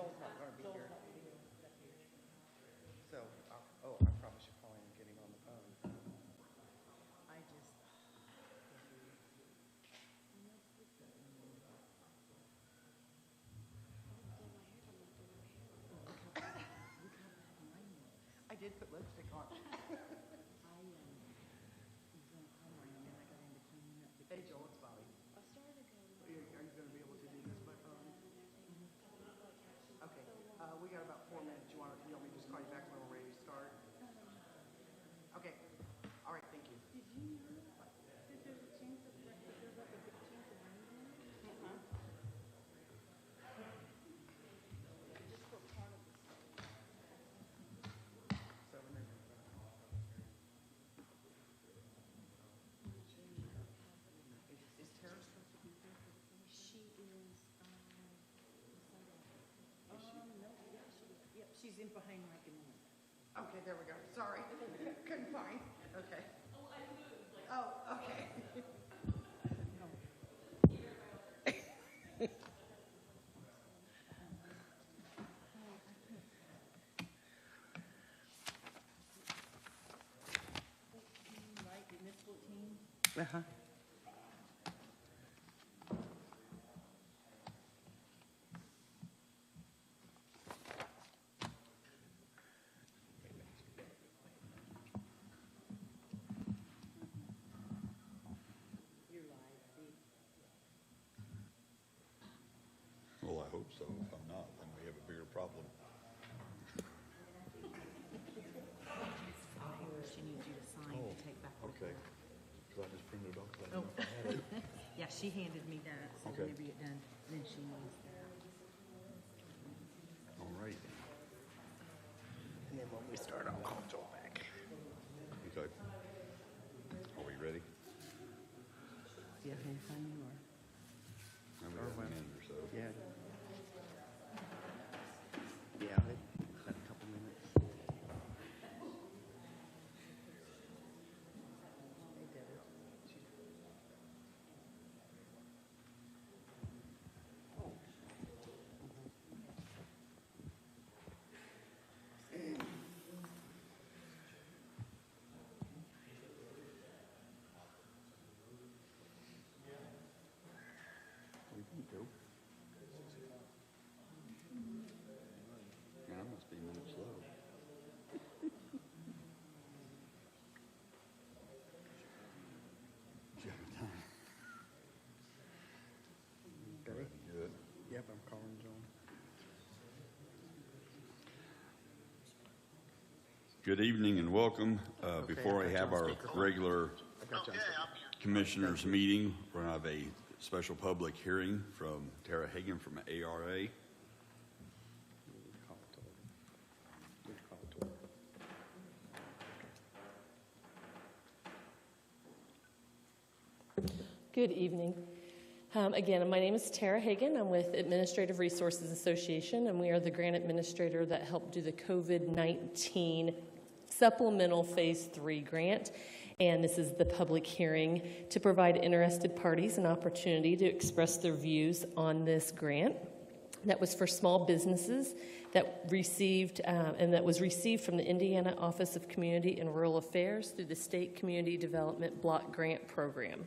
Joel's not going to be here. So, oh, I probably should call him and get him on the phone. I just. I did put lipstick on. Hey, Joel, it's Bobby. Are you going to be able to do this by phone? Okay, we got about 4 minutes. You want me to just call you back when we're ready to start? Okay, all right, thank you. Did you know that there's a chance of there's like a good chance of rain? Just for part of this. 7 minutes. Is Tara supposed to be here for the finish? She is. No, yeah, she's in behind Mike and me. Okay, there we go. Sorry, couldn't find. Okay. Oh, I moved. Oh, okay. Right, in this 14. Uh-huh. You're live, see? Well, I hope so. If I'm not, then we have a bigger problem. She needs you to sign Oh, to take back. Okay. Because I just printed it off. I didn't know if I had it. Yeah, she handed me that, so Okay. whenever you get done, then she needs that. All right. And then when we start, I'll call Joel back. Okay. Are we ready? Yeah, anytime you are. How many well. minutes or so? Yeah. Yeah, had a couple minutes. They did it. We can go. Yeah, I must be a minute slow. You have time? Ready? Good. Yep, I'm calling Joel. Good evening and welcome. Okay, Before I I got have you on our speakerphone. regular I got you on commissioners meeting, we're going to have a special public hearing from Tara Hagan from ARA. Call it to order. Need to call it to order. Good evening. Again, my name is Tara Hagan. I'm with Administrative Resources Association, and we are the grant administrator that helped do the COVID-19 supplemental Phase 3 grant. And this is the public hearing to provide interested parties an opportunity to express their views on this grant. That was for small businesses that received, and that was received from the Indiana Office of Community and Rural Affairs through the State Community Development Block Grant Program.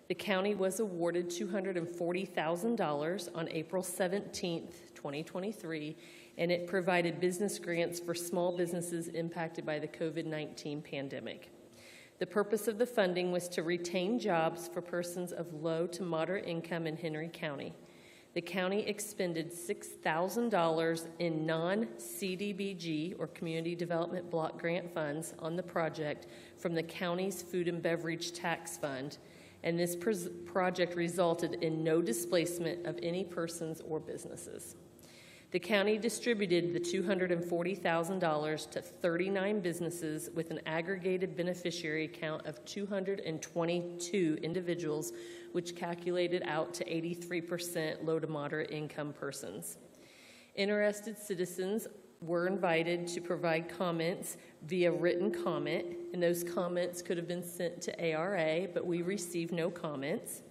The county was awarded $240,000 on April 17th, 2023, and it provided business grants for small businesses impacted by the COVID-19 pandemic. The purpose of the funding was to retain jobs for persons of low to moderate income in Henry County. The county expended $6,000 in non-CDBG or Community Development Block Grant funds on the project from the county's Food and Beverage Tax Fund, and this project resulted in no displacement of any persons or businesses. The county distributed the $240,000 to 39 businesses with an aggregated beneficiary count of 222 individuals, which calculated out to 83% low to moderate income persons. Interested citizens were invited to provide comments via written comment, and those comments could have been sent to ARA, but we received no comments.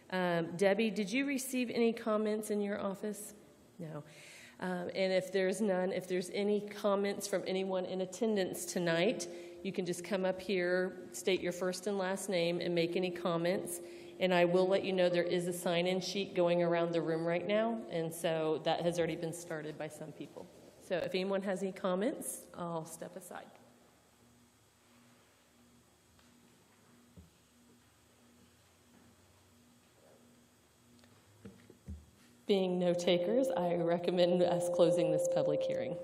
Debbie, did you receive any comments in your office? No. And if there's none, if there's any comments from anyone in attendance tonight, you can just come up here, state your first and last name, and make any comments. And I will let you know there is a sign-in sheet going around the room right now, and so that has already been started by some people. So if anyone has any comments, I'll step aside. Being no takers, I recommend us closing this public hearing.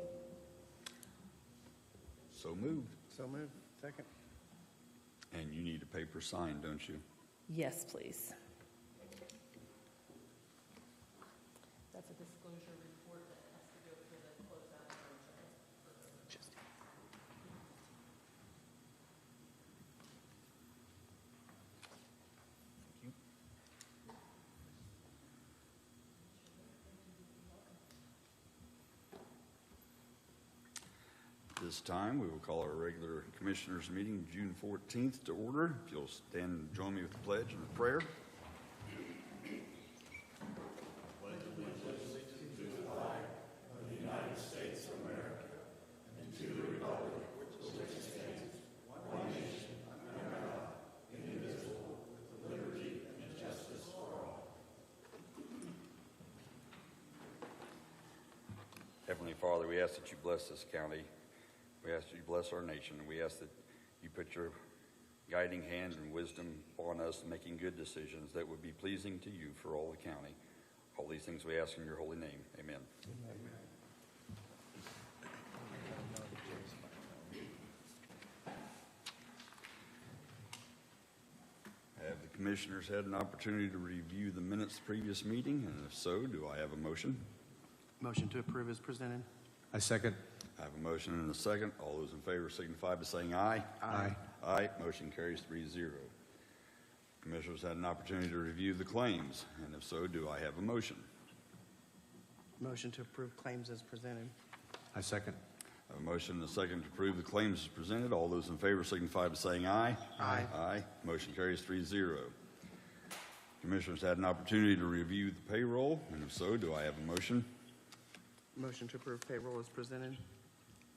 So moved. So moved. Second. And you need a paper sign, don't you? Yes, please. That's a disclosure report that has to go for the closeout insurance. This time, we will call our regular commissioners meeting June 14th to order. If you'll stand and join me with the pledge and the prayer. Heavenly Father, we ask that you bless this county. We ask that you bless our nation, and we ask that you put your guiding hand and wisdom on us in making good decisions that would be pleasing to you for all the county. All these things we ask in your holy name. Amen. Have the commissioners had an opportunity to review the minutes of the previous meeting? And if so, do I have a motion? Motion to approve is presented. I second. I have a motion and a second. All those in favor signify by saying aye. Aye. Aye. Motion carries 3-0. Commissioners had an opportunity to review the claims, and if so, do I have a motion? Motion to approve claims as presented. I second. I have a motion and a second to approve the claims as presented. All those in favor signify by saying aye. Aye. Aye. Motion carries 3-0. Commissioners had an opportunity to review the payroll, and if so, do I have a motion? Motion to approve payroll as presented.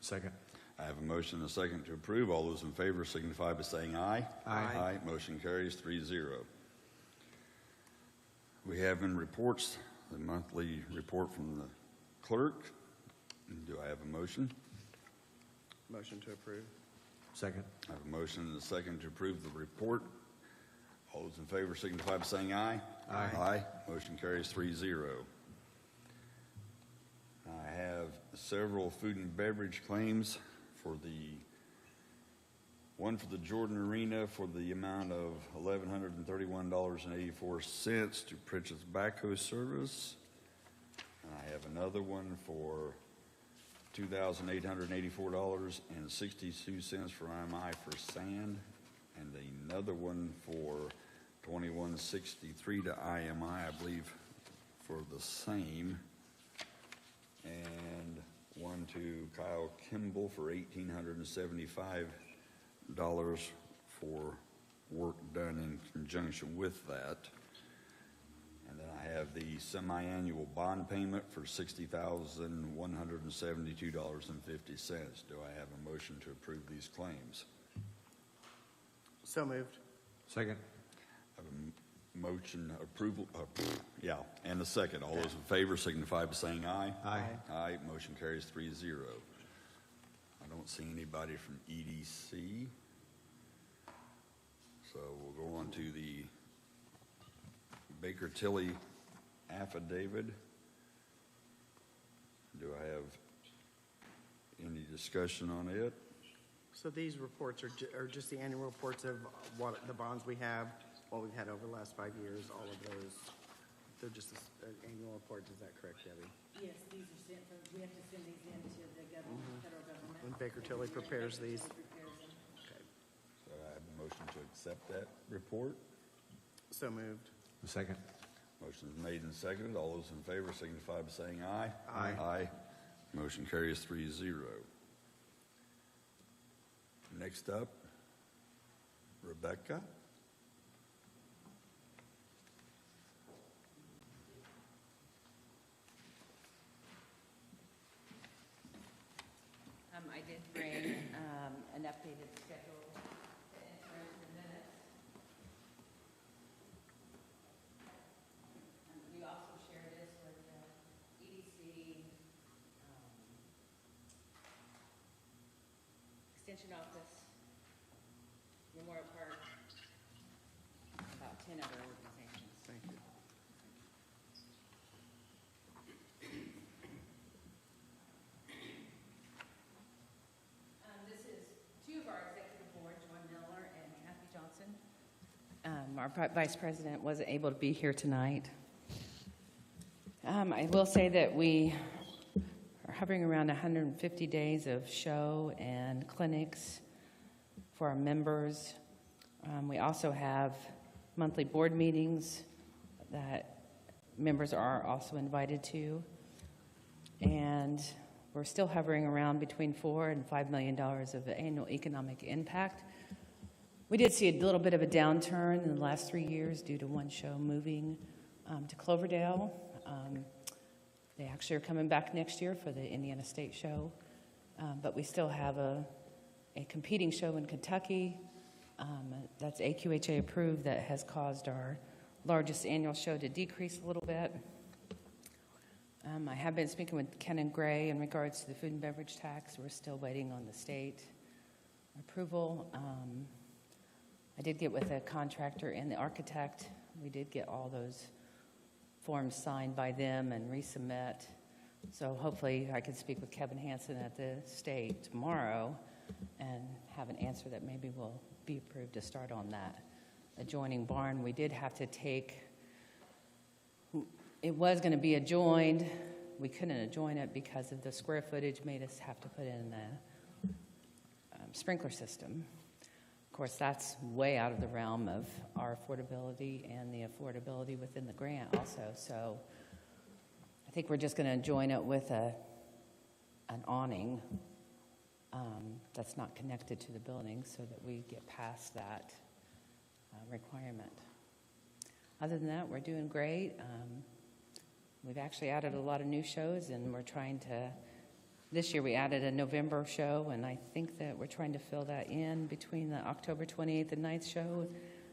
Second. I have a motion and a second to approve. All those in favor signify by saying aye. Aye. Aye. Motion carries 3-0. We have in reports the monthly report from the clerk. Do I have a motion? Motion to approve. Second. I have a motion and a second to approve the report. All those in favor signify by saying aye. Aye. Aye. Motion carries 3-0. I have several food and beverage claims for one for the Jordan Arena for the amount of $1,131.84 to Pritchard's Backhoe Service. And I have another one for $2,884.62 for IMI for sand, and another one for $21.63 to IMI, I believe, for the same. And one to Kyle Kimball for $1,875 for work done in conjunction with that. And then I have the semi-annual bond payment for $60,172.50. Do I have a motion to approve these claims? So moved. Second. I have a motion approval, and a second. All those in favor signify by saying aye. Aye. Aye. Motion carries 3-0. I don't see anybody from EDC. So we'll go on to the Baker Tilly affidavit. Do I have any discussion on it? So these reports are just the annual reports of what the bonds we have, what we've had over the last 5 years, all of those. They're just an annual report. Is that correct, Debbie? Yes, these are sent from, we have to send these in to the government, federal government. When Baker Tilly prepares these. Prepares them. Okay. So I have a motion to accept that report. So moved. Second. Motion is made and seconded. All those in favor signify by saying aye. Aye. Aye. Motion carries 3-0. Next up, Rebecca. I did bring an updated schedule to enter into the minutes. We also share this with the EDC, Extension Office, Memorial Park, about 10 other organizations. Thank you. This is two of our executive board, Joy Miller and Kathy Johnson. Our vice president wasn't able to be here tonight. I will say that we are hovering around 150 days of show and clinics for our members. We also have monthly board meetings that members are also invited to. And we're still hovering around between $4 and $5 million of annual economic impact. We did see a little bit of a downturn in the last 3 years due to one show moving to Cloverdale. They actually are coming back next year for the Indiana State Show. But we still have a competing show in Kentucky that's AQHA approved that has caused our largest annual show to decrease a little bit. I have been speaking with Ken and Gray in regards to the food and beverage tax. We're still waiting on the state approval. I did get with the contractor and the architect. We did get all those forms signed by them and resubmit. So hopefully I can speak with Kevin Hansen at the state tomorrow and have an answer that maybe will be approved to start on that adjoining barn. We did have to take, it was going to be adjoined. We couldn't adjoin it because of the square footage made us have to put in the sprinkler system. Of course, that's way out of the realm of our affordability and the affordability within the grant also. So I think we're just going to join it with an awning that's not connected to the building so that we get past that requirement. Other than that, we're doing great. We've actually added a lot of new shows, and we're trying to, this year we added a November show, and I think that we're trying to fill that in between the October 28th and 9th show.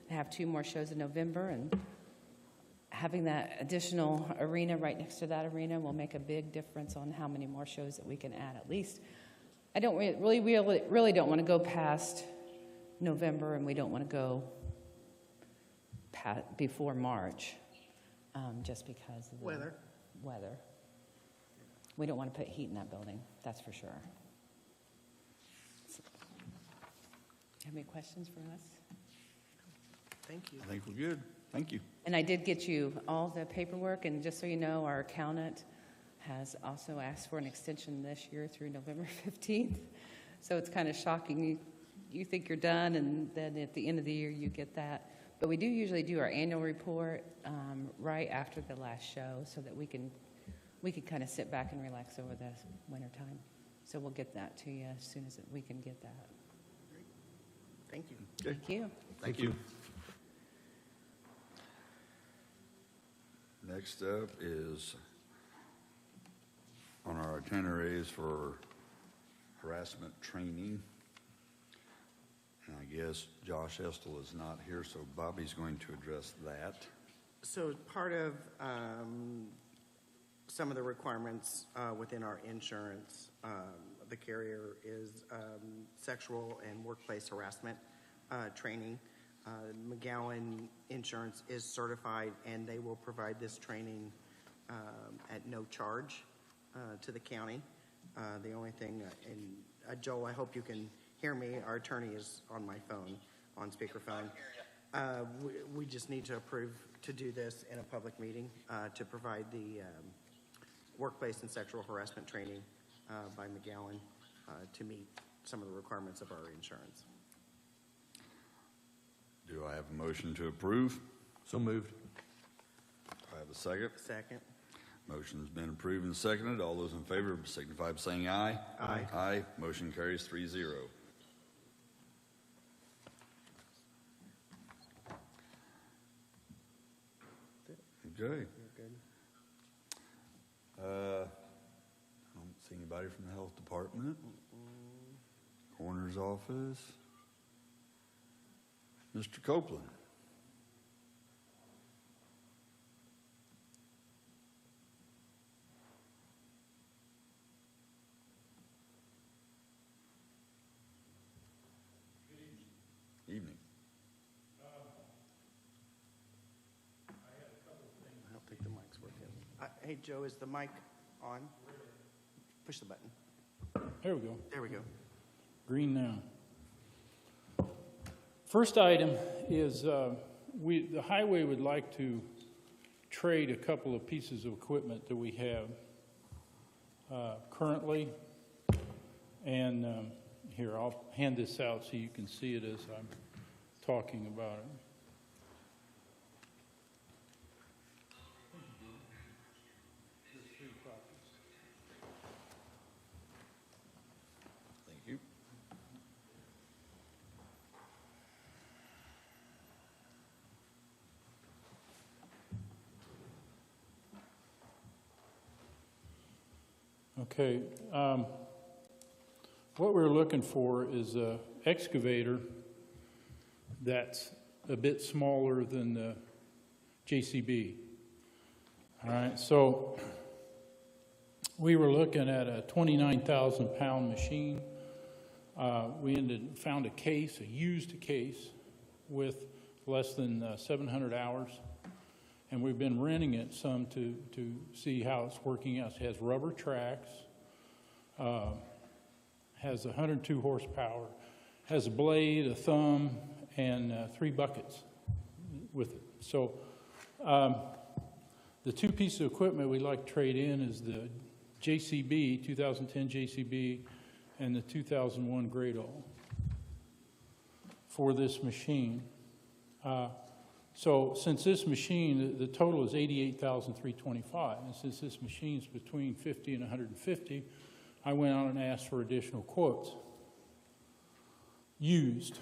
I have 2 more shows in November, and having that additional arena right next to that arena will make a big difference on how many more shows that we can add at least. I don't really don't want to go past November, and we don't want to go before March, just because of the weather. We don't want to put heat in that building, that's for sure. Have any questions for us? Thank you. I think we're good. Thank you. And I did get you all the paperwork, and just so you know, our accountant has also asked for an extension this year through November 15th. So it's kind of shocking. You think you're done, and then at the end of the year you get that. But we do usually do our annual report right after the last show so that we can kind of sit back and relax over the winter time. So we'll get that to you as soon as we can get that. Thank you. Okay. Thank you. Thank you. Next up is on our itineraries for harassment training. And I guess Josh Estel is not here, so Bobby's going to address that. So part of some of the requirements within our insurance, the carrier is sexual and workplace harassment training. McGowan Insurance is certified, and they will provide this training at no charge to the county. The only thing, and Joel, I hope you can hear me. Our attorney is on my phone, on speakerphone. We just need to approve to do this in a public meeting to provide the workplace and sexual harassment training by McGowan to meet some of the requirements of our insurance. Do I have a motion to approve? So moved. I have a second. Second. Motion's been approved and seconded. All those in favor signify by saying aye. Aye. Aye. Motion carries 3-0. Okay. You're good. I don't see anybody from the health department. Auditor's Office. Mr. Copeland. Evening. I don't think the mic's working. Hey, Joe, is the mic on? Push the button. There we go. There we go. Green now. First item is the highway would like to trade a couple of pieces of equipment that we have currently. And here, I'll hand this out so you can see it as I'm talking about it. Thank you. Okay. What we're looking for is an excavator that's a bit smaller than the JCB. All right, so we were looking at a 29,000-pound machine. We found a case, a used case, with less than 700 hours, and we've been renting it some to see how it's working out. It has rubber tracks, has 102 horsepower, has a blade, a thumb, and 3 buckets with it. So the 2 pieces of equipment we'd like to trade in is the JCB, 2010 JCB, and the 2001 Grado for this machine. So since this machine, the total is $88,325, and since this machine's between 50 and 150, I went out and asked for additional quotes. Used,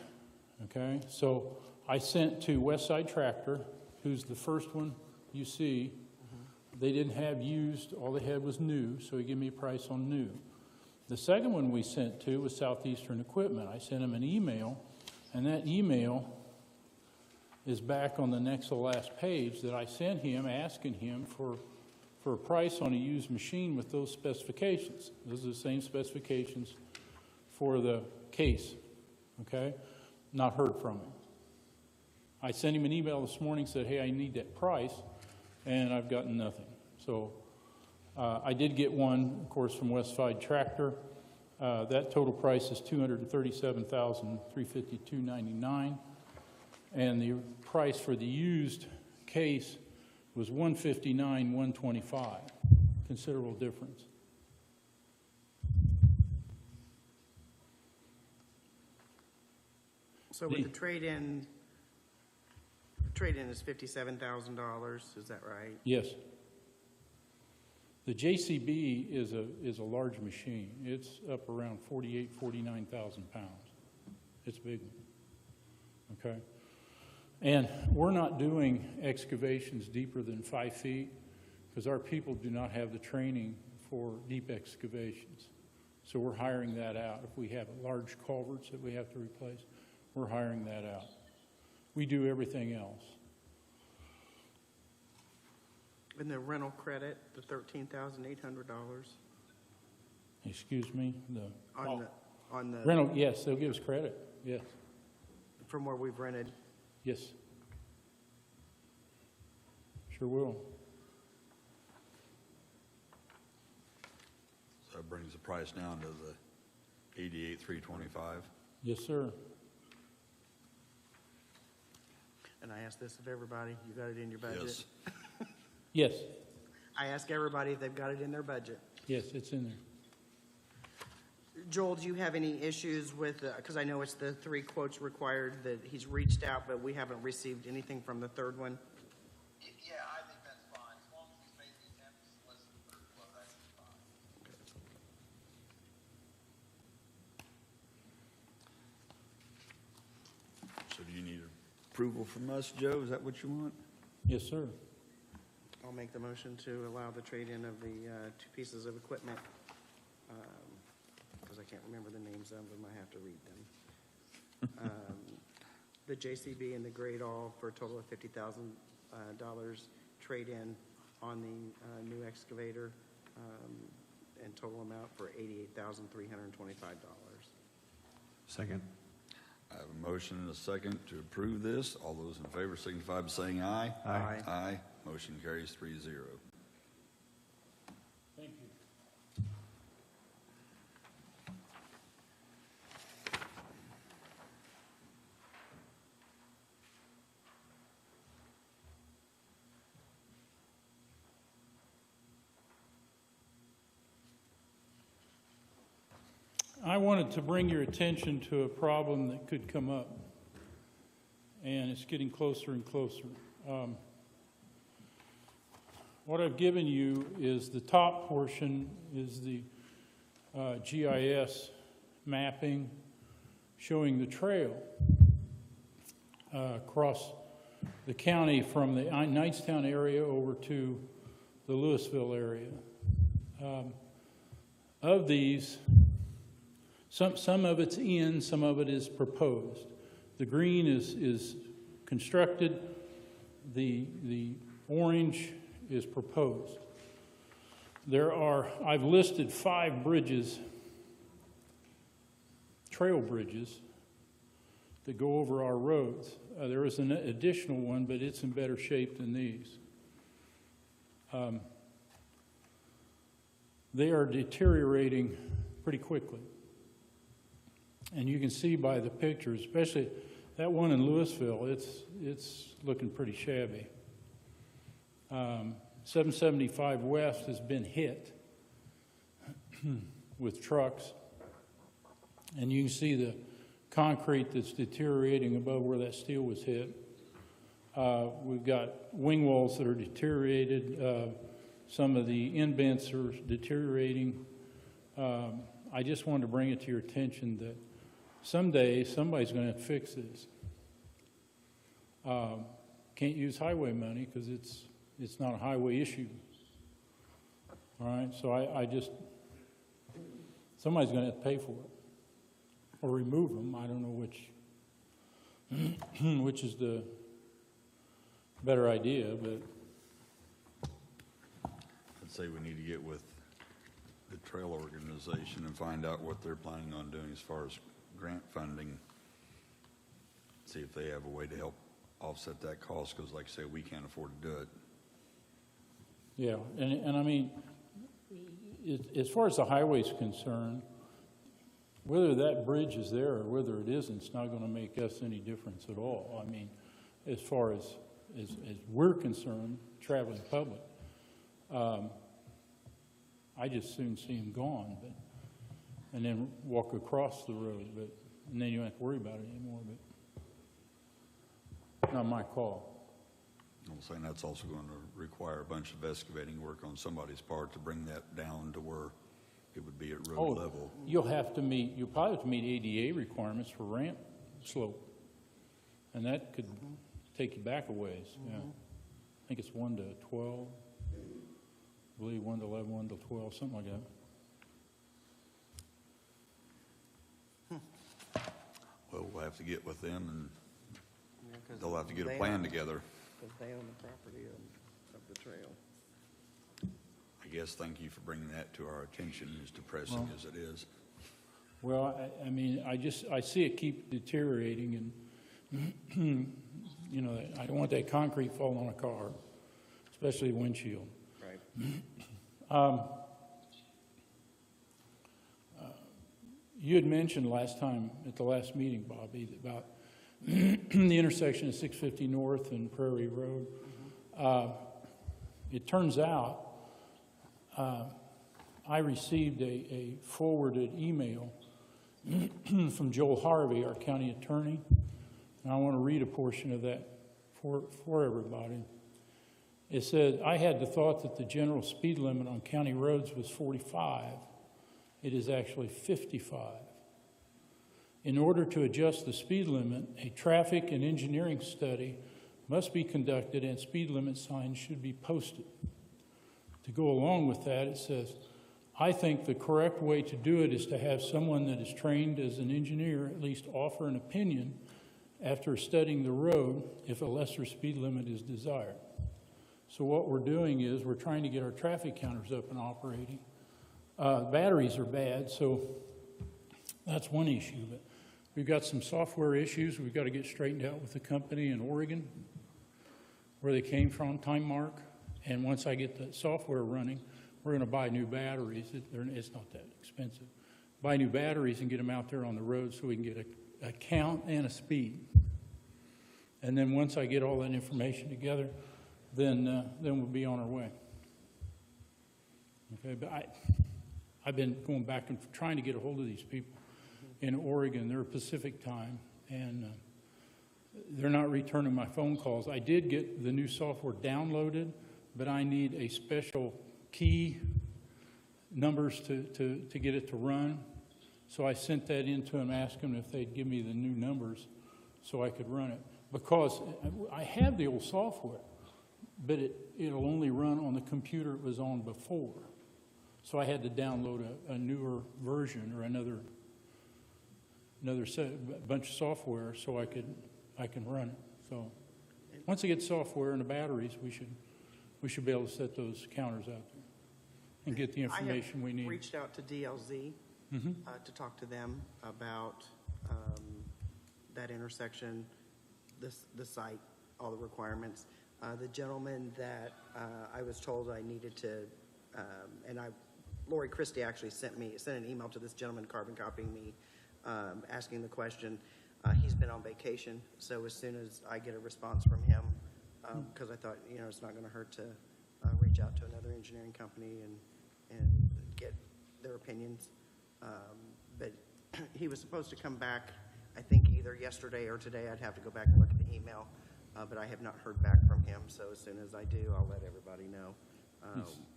okay? So I sent to Westside Tractor, who's the first one you see. They didn't have used, all they had was new, so he gave me a price on new. The second one we sent to was Southeastern Equipment. I sent him an email, and that email is back on the next to last page that I sent him asking him for a price on a used machine with those specifications. Those are the same specifications for the case, okay? Not heard from him. I sent him an email this morning, said, hey, I need that price, and I've gotten nothing. So I did get one, of course, from Westside Tractor. That total price is $237,352.99, and the price for the used case was $159,125. Considerable difference. So with the trade-in is $57,000, is that right? Yes. The JCB is a large machine. It's up around 49,000 pounds. It's a big one. Okay? And we're not doing excavations deeper than 5 feet because our people do not have the training for deep excavations. So we're hiring that out. If we have large culverts that we have to replace, we're hiring that out. We do everything else. And the rental credit, the $13,800 Excuse me? on the Rental, yes, they'll give us credit. Yes. from where we've rented. Yes. Sure will. So that brings the price down to the $88,325. Yes, sir. And I asked this of everybody. You got it in your budget? Yes. Yes. I ask everybody if they've got it in their budget. Yes, it's in there. Joel, do you have any issues with, because I know it's the 3 quotes required that he's reached out, but we haven't received anything from the third one? Yeah, I think that's fine. As long as he's made the attempt to solicit the third quote, that's fine. So do you need approval from us, Joe? Is that what you want? Yes, sir. I'll make the motion to allow the trade-in of the 2 pieces of equipment. Because because I can't remember the names of them. I have to read them. The JCB and the Great All for a total of $50,000 trade-in on the new excavator, and total amount for $88,325. Second. I have a motion and a second to approve this. All those in favor signify by saying aye. Aye. Aye. Motion carries 3-0. Thank you. I wanted to bring your attention to a problem that could come up, and it's getting closer and closer. What I've given you is the top portion is the GIS mapping showing the trail across the county from the Knightstown area over to the Louisville area. Of these, some of it's in, some of it is proposed. The green is constructed, the orange is proposed. I've listed 5 bridges, trail bridges, that go over our roads. There is an additional one, but it's in better shape than these. They are deteriorating pretty quickly. And you can see by the pictures, especially that one in Louisville, it's looking pretty shabby. 775 West has been hit with trucks, and you can see the concrete that's deteriorating above where that steel was hit. We've got wing walls that are deteriorated. Some of the indents are deteriorating. I just wanted to bring it to your attention that someday somebody's going to fix this. Can't use highway money because it's not a highway issue. All right, so somebody's going to have to pay for it or remove them. I don't know which is the better idea, but I'd say we need to get with the trail organization and find out what they're planning on doing as far as grant funding. See if they have a way to help offset that cost, because like I say, we can't afford to do it. yeah, and I mean, as far as the highway's concerned, whether that bridge is there or whether it isn't, it's not going to make us any difference at all. I mean, as far as we're concerned, traveling public, I just soon see them gone, and then walk across the road, and then you don't have to worry about it anymore, but not my call. I'm saying that's also going to require a bunch of excavating work on somebody's part to bring that down to where it would be at road level. You'll probably have to meet ADA requirements for ramp slope, and that could take you back a ways. Yeah, I think it's 1 to 12. I believe 1 to 11, 1 to 12, something like that. Well, we'll have to get with them, and Yeah, 'cause they'll have to get a they plan own- together. Because they own the property of the trail. I guess thank you for bringing that to our attention, as depressing as it is. Well, I mean, I see it keep deteriorating, and you know, I don't want that concrete falling on a car, especially windshield. Right. You had mentioned last time at the last meeting, Bobby, about the intersection of 650 North and Prairie Road. It turns out I received a forwarded email from Joel Harvey, our county attorney, and I want to read a portion of that for everybody. It said, I had the thought that the general speed limit on county roads was 45. It is actually 55. In order to adjust the speed limit, a traffic and engineering study must be conducted and speed limit signs should be posted. To go along with that, it says, I think the correct way to do it is to have someone that is trained as an engineer at least offer an opinion after studying the road if a lesser speed limit is desired. So what we're doing is we're trying to get our traffic counters up and operating. Batteries are bad, so that's one issue. But we've got some software issues we've got to get straightened out with the company in Oregon, where they came from, Time Mark. And once I get the software running, we're going to buy new batteries. It's not that expensive. Buy new batteries and get them out there on the road so we can get a count and a speed. And then once I get all that information together, then we'll be on our way. Okay, but I've been going back and trying to get a hold of these people in Oregon. They're Pacific time, and they're not returning my phone calls. I did get the new software downloaded, but I need a special key numbers to get it to run. So I sent that in to them, asked them if they'd give me the new numbers so I could run it. Because I have the old software, but it'll only run on the computer it was on before. So I had to download a newer version or another bunch of software so I can run it. So once I get software and the batteries, we should be able to set those counters out there and get the information we I need. have reached out to DLZ to talk to them about that intersection, the site, all the requirements. The gentleman that I was told I needed to, Lori Christie actually sent an email to this gentleman, carbon copying me, asking the question. He's been on vacation, so as soon as I get a response from him, because I thought, it's not going to hurt to reach out to another engineering company and get their opinions. But he was supposed to come back, I think, either yesterday or today. I'd have to go back and look at the email, but I have not heard back from him. So as soon as I do, I'll let everybody know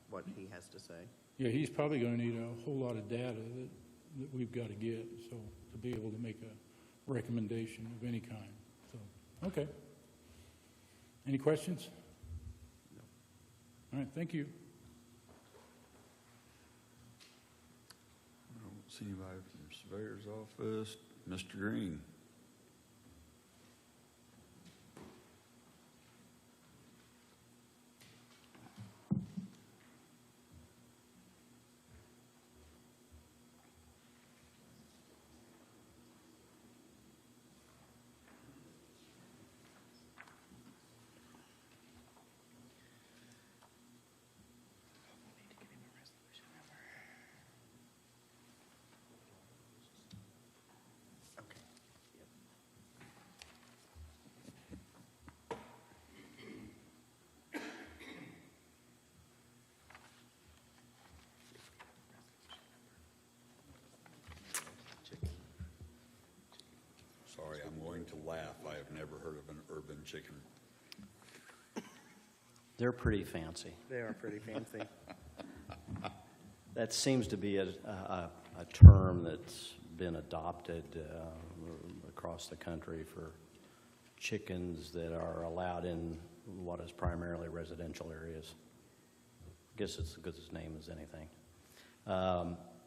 what he has to say. Yeah, he's probably going to need a whole lot of data that we've got to get, so to be able to make a recommendation of any kind. So, okay. Any questions? No. All right, thank you. I don't see anybody from the surveyor's office. Mr. Green. Sorry, I'm going to laugh. I have never heard of an urban chicken. They're pretty fancy. They are pretty fancy. That seems to be a term that's been adopted across the country for chickens that are allowed in what is primarily residential areas. I guess it's as good as name as anything.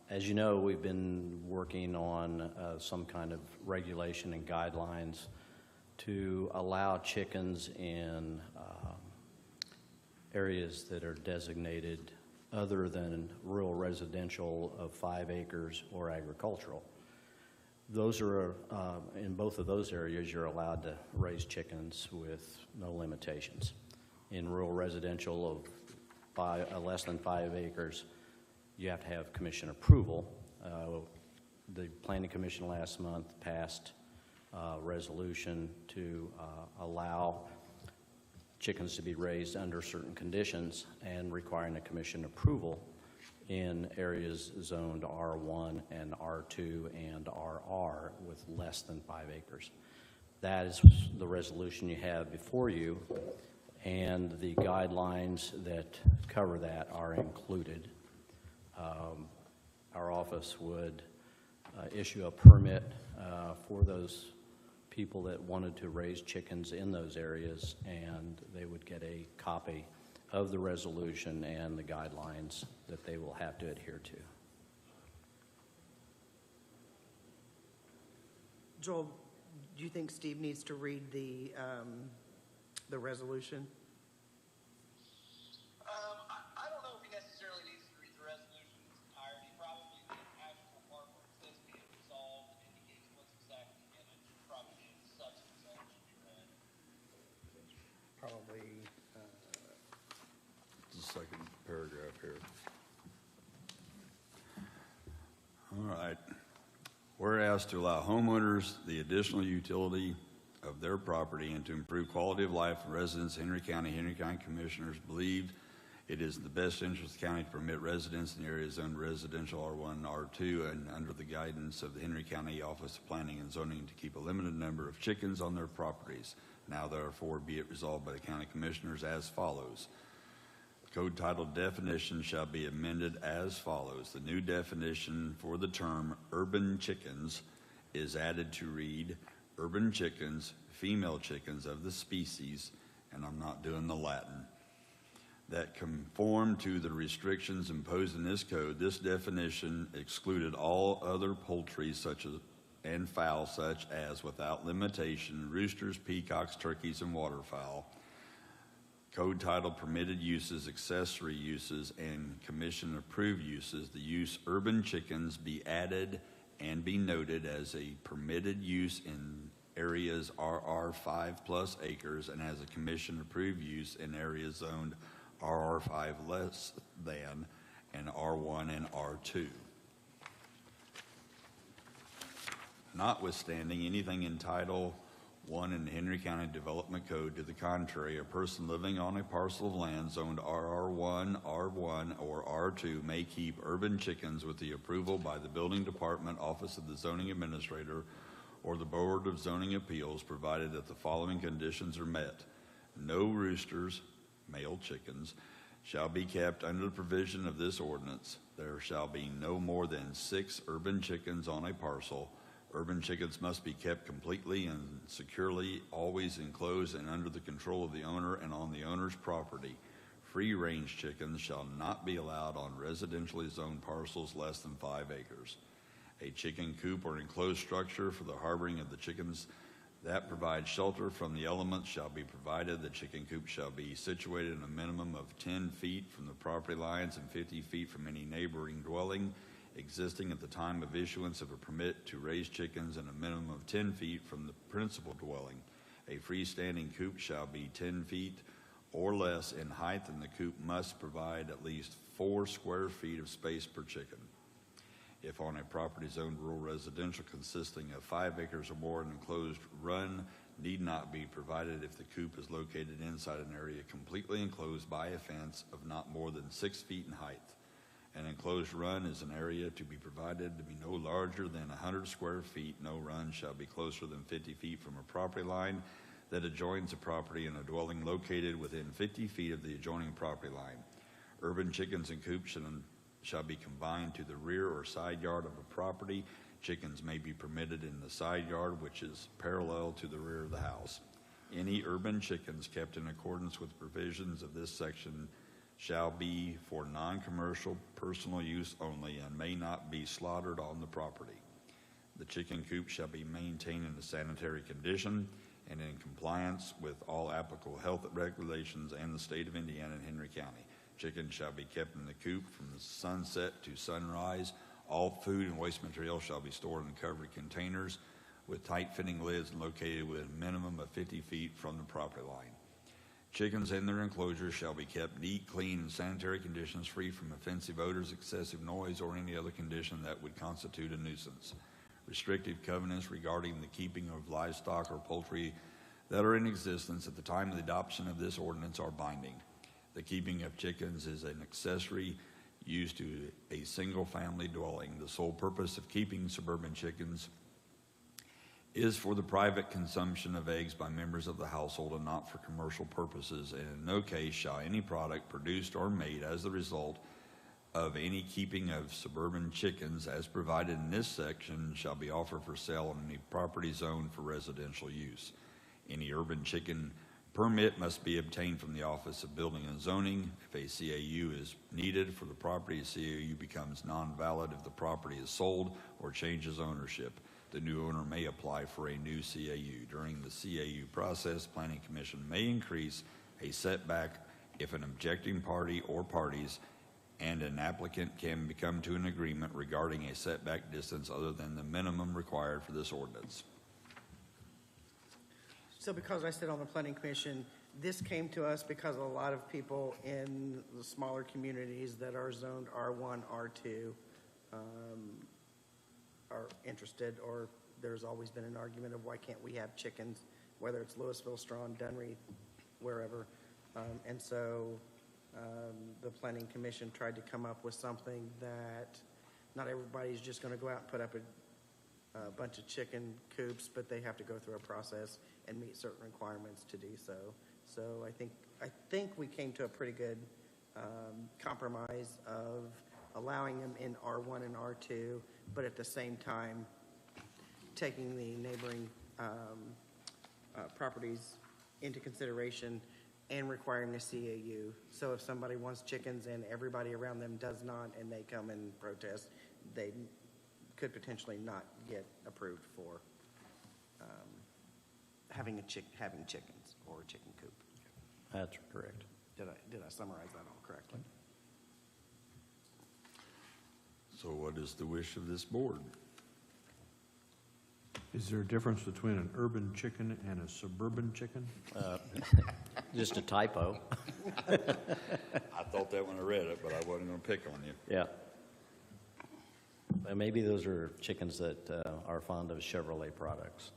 As you know, we've been working on some kind of regulation and guidelines to allow chickens in areas that are designated other than rural residential of 5 acres or agricultural. Those are, in both of those areas, you're allowed to raise chickens with no limitations. In rural residential of less than 5 acres, you have to have commission approval. The Planning Commission last month passed a resolution to allow chickens to be raised under certain conditions and requiring a commission approval in areas zoned R1 and R2 and RR with less than 5 acres. That is the resolution you have before you, and the guidelines that cover that are included. Our office would issue a permit for those people that wanted to raise chickens in those areas, and they would get a copy of the resolution and the guidelines that they will have to adhere to. Joel, do you think Steve needs to read the resolution? I don't know if he necessarily needs to read the resolution in its entirety. Probably the actual part where it says being resolved and indicates what's exactly in it. Probably the substance of it should be read. Probably, The second paragraph here. All right. Whereas to allow homeowners the additional utility of their property and to improve quality of life for residents, Henry County Commissioners believed it is in the best interest of the county to permit residents in areas zoned residential R1 and R2 and under the guidance of the Henry County Office of Planning and Zoning to keep a limited number of chickens on their properties. Now therefore be it resolved by the County Commissioners as follows. Code titled definition shall be amended as follows. The new definition for the term urban chickens is added to read urban chickens, female chickens of the species, and I'm not doing the Latin, that conform to the restrictions imposed in this code. This definition excluded all other poultry such as and fowl such as, without limitation, roosters, peacocks, turkeys, and waterfowl. Code titled permitted uses, accessory uses, and commission approved uses. The use urban chickens be added and be noted as a permitted use in areas RR 5+ acres and as a commission approved use in areas zoned RR 5 less than and R1 and R2. Notwithstanding anything in Title 1 in the Henry County Development Code to the contrary, a person living on a parcel of land zoned RR1, R1, or R2 may keep urban chickens with the approval by the Building Department, Office of the Zoning Administrator, or the Board of Zoning Appeals, provided that the following conditions are met. No roosters, male chickens, shall be kept under the provision of this ordinance. There shall be no more than 6 urban chickens on a parcel. Urban chickens must be kept completely and securely, always enclosed and under the control of the owner and on the owner's property. Free-range chickens shall not be allowed on residentially zoned parcels less than 5 acres. A chicken coop or enclosed structure for the harboring of the chickens that provides shelter from the elements shall be provided. The chicken coop shall be situated in a minimum of 10 feet from the property lines and 50 feet from any neighboring dwelling existing at the time of issuance of a permit to raise chickens, and a minimum of 10 feet from the principal dwelling. A freestanding coop shall be 10 feet or less in height, and the coop must provide at least 4 square feet of space per chicken. If on a property zoned rural residential consisting of 5 acres or more, an enclosed run need not be provided if the coop is located inside an area completely enclosed by a fence of not more than 6 feet in height. An enclosed run is an area to be provided to be no larger than 100 square feet. No run shall be closer than 50 feet from a property line that adjoins a property and a dwelling located within 50 feet of the adjoining property line. Urban chickens and coops shall be combined to the rear or side yard of a property. Chickens may be permitted in the side yard, which is parallel to the rear of the house. Any urban chickens kept in accordance with provisions of this section shall be for non-commercial personal use only and may not be slaughtered on the property. The chicken coop shall be maintained in a sanitary condition and in compliance with all applicable health regulations and the state of Indiana and Henry County. Chickens shall be kept in the coop from sunset to sunrise. All food and waste material shall be stored in covered containers with tight-fitting lids and located within a minimum of 50 feet from the property line. Chickens in their enclosures shall be kept neat, clean, and sanitary conditions, free from offensive odors, excessive noise, or any other condition that would constitute a nuisance. Restrictive covenants regarding the keeping of livestock or poultry that are in existence at the time of the adoption of this ordinance are binding. The keeping of chickens is an accessory used to a single-family dwelling. The sole purpose of keeping suburban chickens is for the private consumption of eggs by members of the household and not for commercial purposes, and in no case shall any product produced or made as the result of any keeping of suburban chickens as provided in this section shall be offered for sale on any property zoned for residential use. Any urban chicken permit must be obtained from the Office of Building and Zoning. If a CAU is needed for the property, a CAU becomes non-valid if the property is sold or changes ownership. The new owner may apply for a new CAU. During the CAU process, Planning Commission may increase a setback if an objecting party or parties and an applicant can come to an agreement regarding a setback distance other than the minimum required for this ordinance. So because I sit on the planning commission, this came to us because a lot of people in the smaller communities that are zoned R1, R2 are interested, or there's always been an argument of why can't we have chickens, whether it's Louisville, Strawn, Dunreath, wherever. And so the planning commission tried to come up with something that not everybody's just going to go out and put up a bunch of chicken coops, but they have to go through a process and meet certain requirements to do so. So I think we came to a pretty good compromise of allowing them in R1 and R2, but at the same time taking the neighboring properties into consideration and requiring a CAU. So if somebody wants chickens and everybody around them does not, and they come and protest, they could potentially not get approved for having chickens or a chicken coop. That's correct. Did I summarize that all correctly? So what is the wish of this board? Is there a difference between an urban chicken and a suburban chicken? Just a typo. I thought that when I read it, but I wasn't going to pick on you. Yeah. And maybe those are chickens that are fond of Chevrolet products.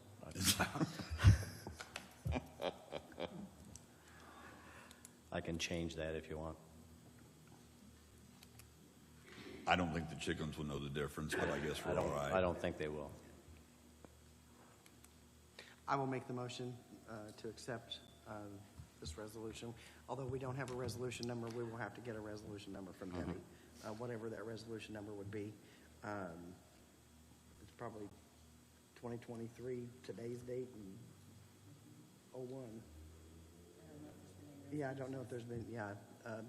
I can change that if you want. I don't think the chickens will know the difference, but I guess we're all right. I don't think they will. I will make the motion to accept this resolution. Although we don't have a resolution number, we will have to get a resolution number from Debbie, whatever that resolution number would be. It's probably 2023, today's date, and 01. Yeah, I don't know if there's been,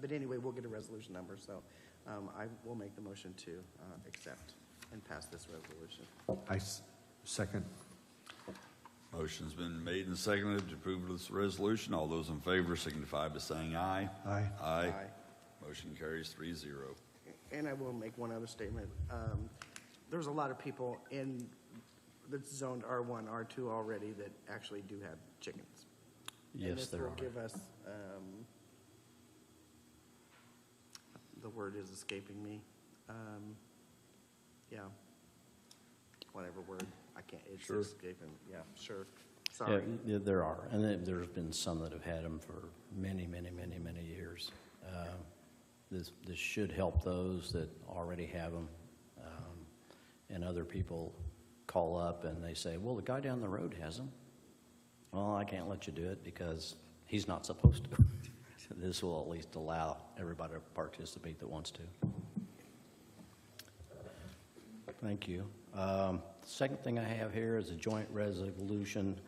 but anyway, we'll get a resolution number, so I will make the motion to accept and pass this resolution. Second. Motion's been made and seconded to approve this resolution. All those in favor signify by saying aye. Aye. Aye. Motion carries 3-0. And I will make one other statement. There's a lot of people in that's zoned R1, R2 already that actually do have chickens. Yes, there are. And this will give us, the word is escaping me. Whatever word, I can't, it's Sure. escaping, sure. Yeah, Sorry. there are, and there's been some that have had them for many, many, many, many years. This should help those that already have them, and other people call up and they say, well, the guy down the road has them. Well, I can't let you do it because he's not supposed to. This will at least allow everybody to participate that wants to. Thank you. The second thing I have here is a joint resolution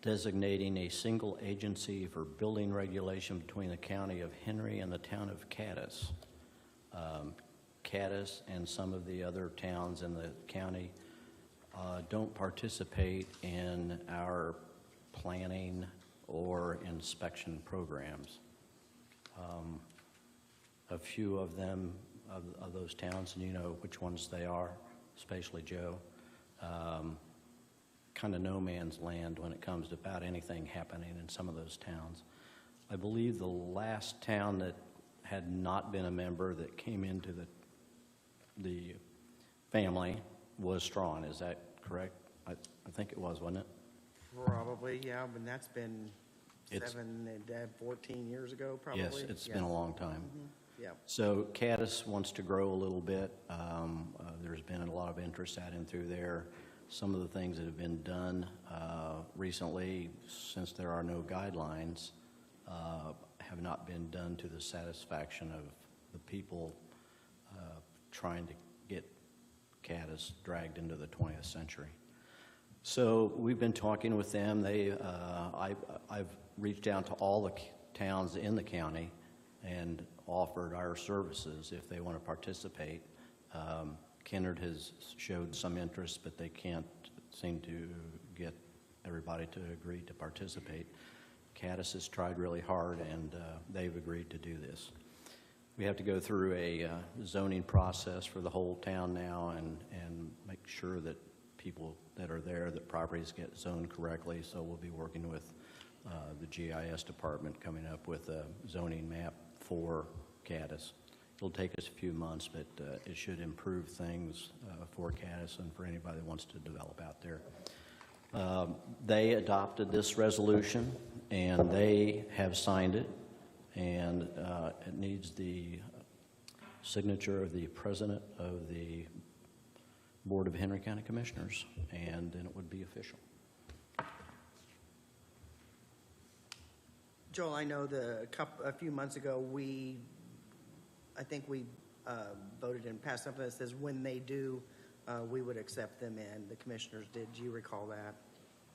designating a single agency for building regulation between the county of Henry and the town of Cadiz. Cadiz and some of the other towns in the county don't participate in our planning or inspection programs. A few of them, of those towns, and you know which ones they are, especially Joe, kind of no man's land when it comes to about anything happening in some of those towns. I believe the last town that had not been a member that came into the family was Strawn. Is that correct? I think it was, wasn't it? Probably, yeah, but that's been It's- 14 years ago, probably. Yes, it's been a long time. Yeah. So Cadiz wants to grow a little bit. There's been a lot of interest out in through there. Some of the things that have been done recently, since there are no guidelines, have not been done to the satisfaction of the people trying to get Cadiz dragged into the 20th century. So we've been talking with them. I've reached out to all the towns in the county and offered our services if they want to participate. Kennard has showed some interest, but they can't seem to get everybody to agree to participate. Caddis has tried really hard, and they've agreed to do this. We have to go through a zoning process for the whole town now and make sure that people that are there, that properties get zoned correctly. So we'll be working with the GIS department coming up with a zoning map for Caddis. It'll take us a few months, but it should improve things for Caddis and for anybody that wants to develop out there. They adopted this resolution, and they have signed it, and it needs the signature of the president of the Board of Henry County Commissioners, and then it would be official. Joel, I know a few months ago, I think we voted and passed something that says when they do, we would accept them in. The commissioners did. Do you recall that?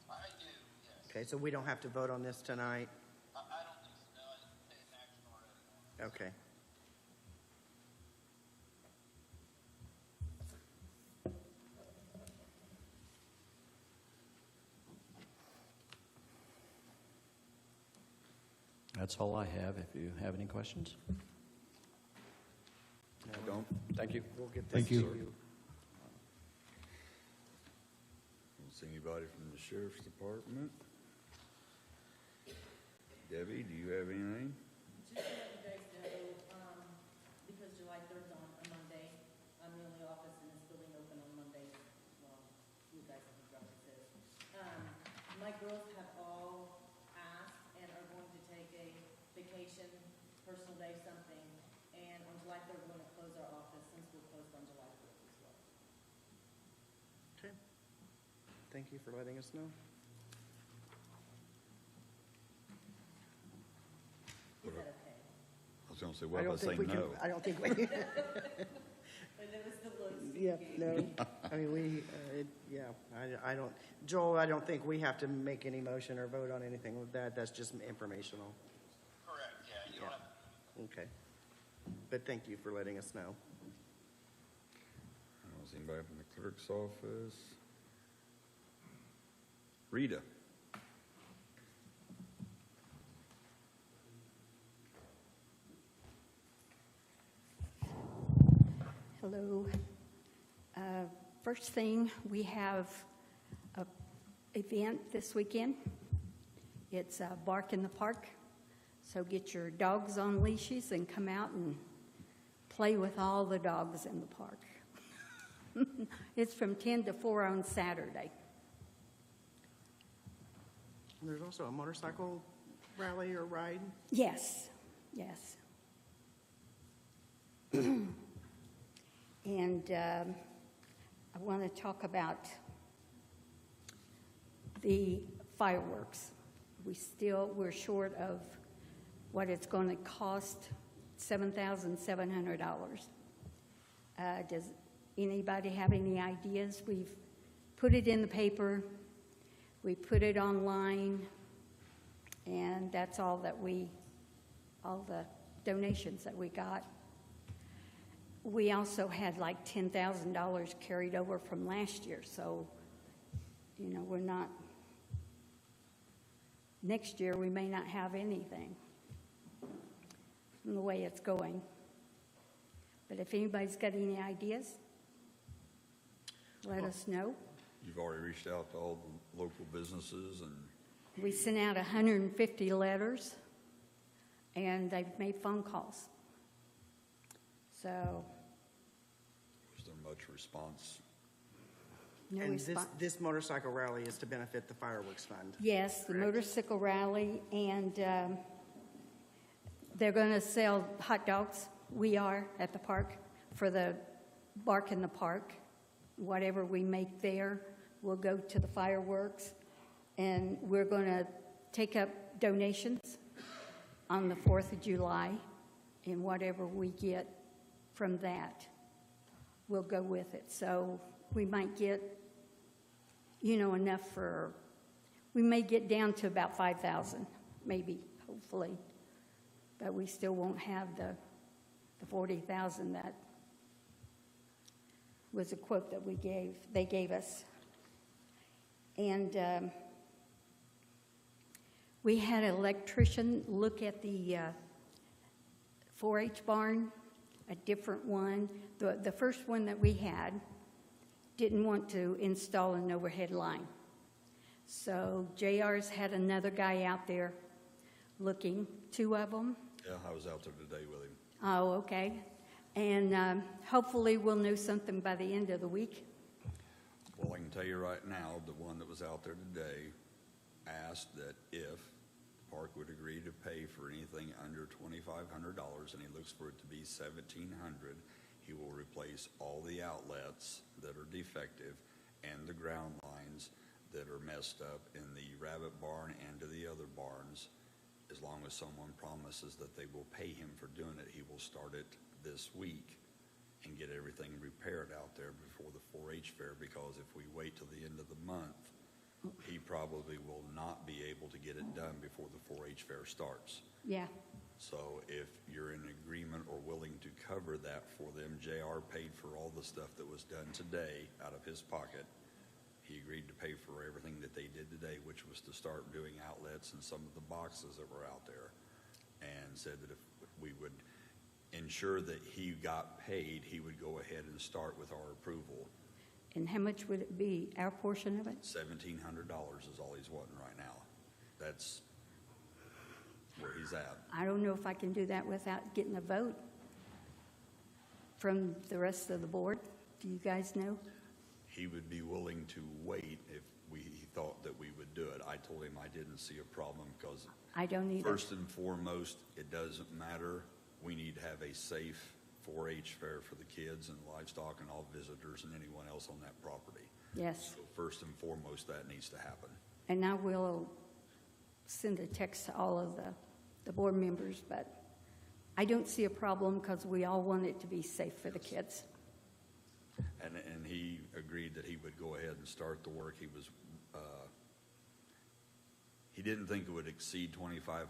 I do, yes. Okay, so we don't have to vote on this tonight? I don't think so, no, I didn't take an action on it. Okay. That's all I have. If you have any questions. I don't. Thank you. We'll get this Thank to you. you. Don't see anybody from the sheriff's department. Debbie, do you have anything? Just to let you guys know, because July 3rd is on a Monday, I'm the only office in this building open on Mondays. Well, you guys can probably say. My girls have all asked and are going to take a vacation, personal day, something, and on July 3rd, we're going to close our office since we're closed on July 4th as well. Okay. Thank you for letting us know. Is that okay? I was going to say, what if I say no? I don't think we But it was the looks. Yeah, no. I mean, I don't, Joel, I don't think we have to make any motion or vote on anything with that. That's just informational. Correct, yeah, you don't have to. Okay. But thank you for letting us know. I don't see anybody from the clerk's office. Rita? Hello. First thing, we have an event this weekend. It's Bark in the Park. So get your dogs on leashes and come out and play with all the dogs in the park. It's from 10 to 4 on Saturday. And there's also a motorcycle rally or ride. Yes, yes. And I want to talk about the fireworks. We're short of what it's going to cost, $7,700. Does anybody have any ideas? We've put it in the paper, we put it online, and that's all the donations that we got. We also had like $10,000 carried over from last year, so, we're not, next year we may not have anything from the way it's going. But if anybody's got any ideas, let us know. You've already reached out to all the local businesses and We sent out 150 letters, and they've made phone calls. So, was there much response? no And response. this motorcycle rally is to benefit the fireworks fund. Yes, the Correct. motorcycle rally, and they're going to sell hot dogs. We are at the park for the Bark in the Park. Whatever we make there will go to the fireworks. And we're going to take up donations on the 4th of July, and whatever we get from that will go with it. So we might get, enough we may get down to about 5,000 maybe, hopefully. But we still won't have the 40,000 that was a quote that they gave us. And we had an electrician look at the 4-H barn, a different one. The first one that we had didn't want to install an overhead line. So JR's had another guy out there looking, 2 of them. Yeah, I was out there today with him. Oh, okay. And hopefully we'll know something by the end of the week. Well, I can tell you right now, the one that was out there today asked that if the park would agree to pay for anything under $2,500, and he looks for it to be $1,700, he will replace all the outlets that are defective and the ground lines that are messed up in the rabbit barn and to the other barns. As long as someone promises that they will pay him for doing it, he will start it this week and get everything repaired out there before the 4-H fair, because if we wait till the end of the month, he probably will not be able to get it done before the 4-H fair starts. Yeah. So if you're in agreement or willing to cover that for them, JR paid for all the stuff that was done today out of his pocket. He agreed to pay for everything that they did today, which was to start doing outlets and some of the boxes that were out there, and said that if we would ensure that he got paid, he would go ahead and start with our approval. And how much would it be, our portion of it? $1,700 is all he's wanting right now. That's where he's at. I don't know if I can do that without getting a vote from the rest of the board. Do you guys know? He would be willing to wait if he thought that we would do it. I told him I didn't see a problem, because I don't either. first and foremost, it doesn't matter. We need to have a safe 4-H fair for the kids and livestock and all visitors and anyone else on that property. Yes. So first and foremost, that needs to happen. And I will send a text to all of the board members, but I don't see a problem because we all want it to be safe for the kids. And he agreed that he would go ahead and start the work. He didn't think it would exceed $2,500,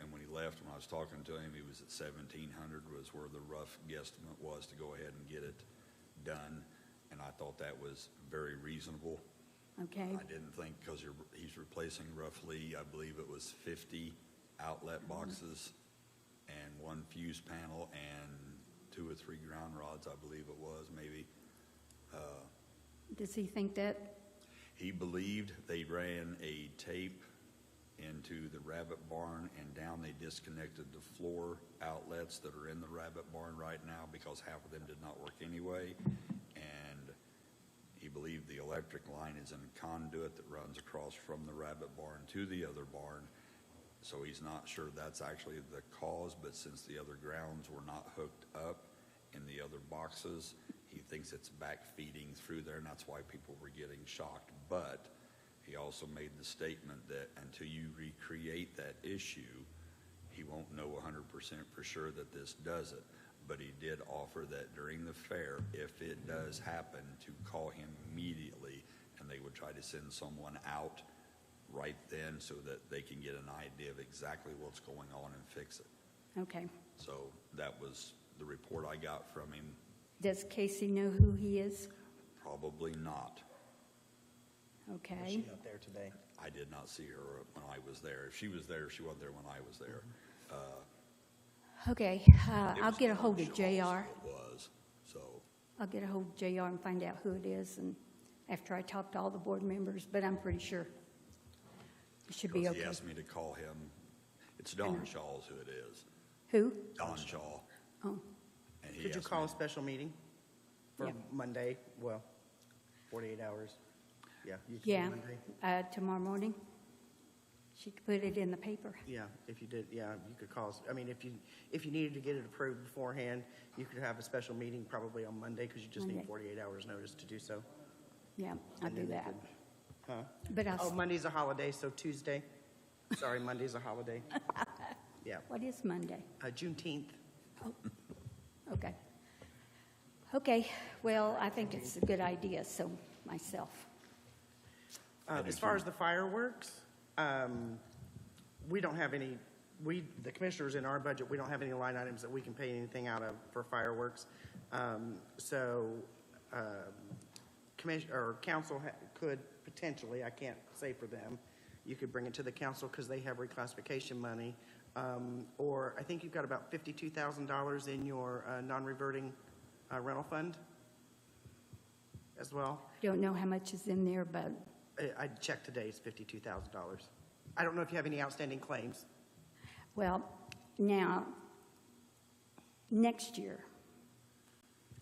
and when he left, when I was talking to him, he was at $1,700 was where the rough guesstimate was to go ahead and get it done, and I thought that was very reasonable. Okay. I didn't think, because he's replacing roughly, I believe it was 50 outlet boxes and 1 fuse panel and 2 or 3 ground rods, I believe it was, maybe. Does he think that? He believed they ran a tape into the rabbit barn, and down they disconnected the floor outlets that are in the rabbit barn right now, because half of them did not work anyway. And he believed the electric line is in a conduit that runs across from the rabbit barn to the other barn. So he's not sure that's actually the cause, but since the other grounds were not hooked up in the other boxes, he thinks it's back feeding through there, and that's why people were getting shocked. But he also made the statement that until you recreate that issue, he won't know 100% for sure that this does it. But he did offer that during the fair, if it does happen, to call him immediately, and they would try to send someone out right then so that they can get an idea of exactly what's going on and fix it. Okay. So that was the report I got from him. Does Casey know who he is? Probably not. Okay. Was she out there today? I did not see her when I was there. If she was there, she wasn't there when I was there. Okay. It I'll was get a hold of Shaw, JR. so it was. So I'll get a hold of JR and find out who it is, and after I talk to all the board members, but I'm pretty sure it should be because okay. he asked me to call him. It's Don Shaw's who it is. Who? Don Shaw. Oh, And he Could you asked call me- a special meeting for Yeah. Monday? Well, 48 hours. Yeah. You can do yeah, Monday? tomorrow morning. She could put it in the paper. Yeah, if you did, yeah, you could call us. I mean, if you needed to get it approved beforehand, you could have a special meeting probably on Monday, because you just need Monday. 48 hours notice to do so. Yeah, I'll And do then they that. could- Huh? But Oh, Monday's a holiday, so Tuesday. Sorry, Monday's a holiday. Yeah, what is Monday? Juneteenth. Okay. Okay, well, I think it's a good idea, so myself. As far as the fireworks, we don't have any, the commissioners in our budget, we don't have any line items that we can pay anything out of for fireworks. Council could potentially, I can't say for them, you could bring it to the council because they have reclassification money. Or I think you've got about $52,000 in your non-reverting rental fund as well. Don't know how much is in there, but, I checked today, it's $52,000. I don't know if you have any outstanding claims. well, now, next year.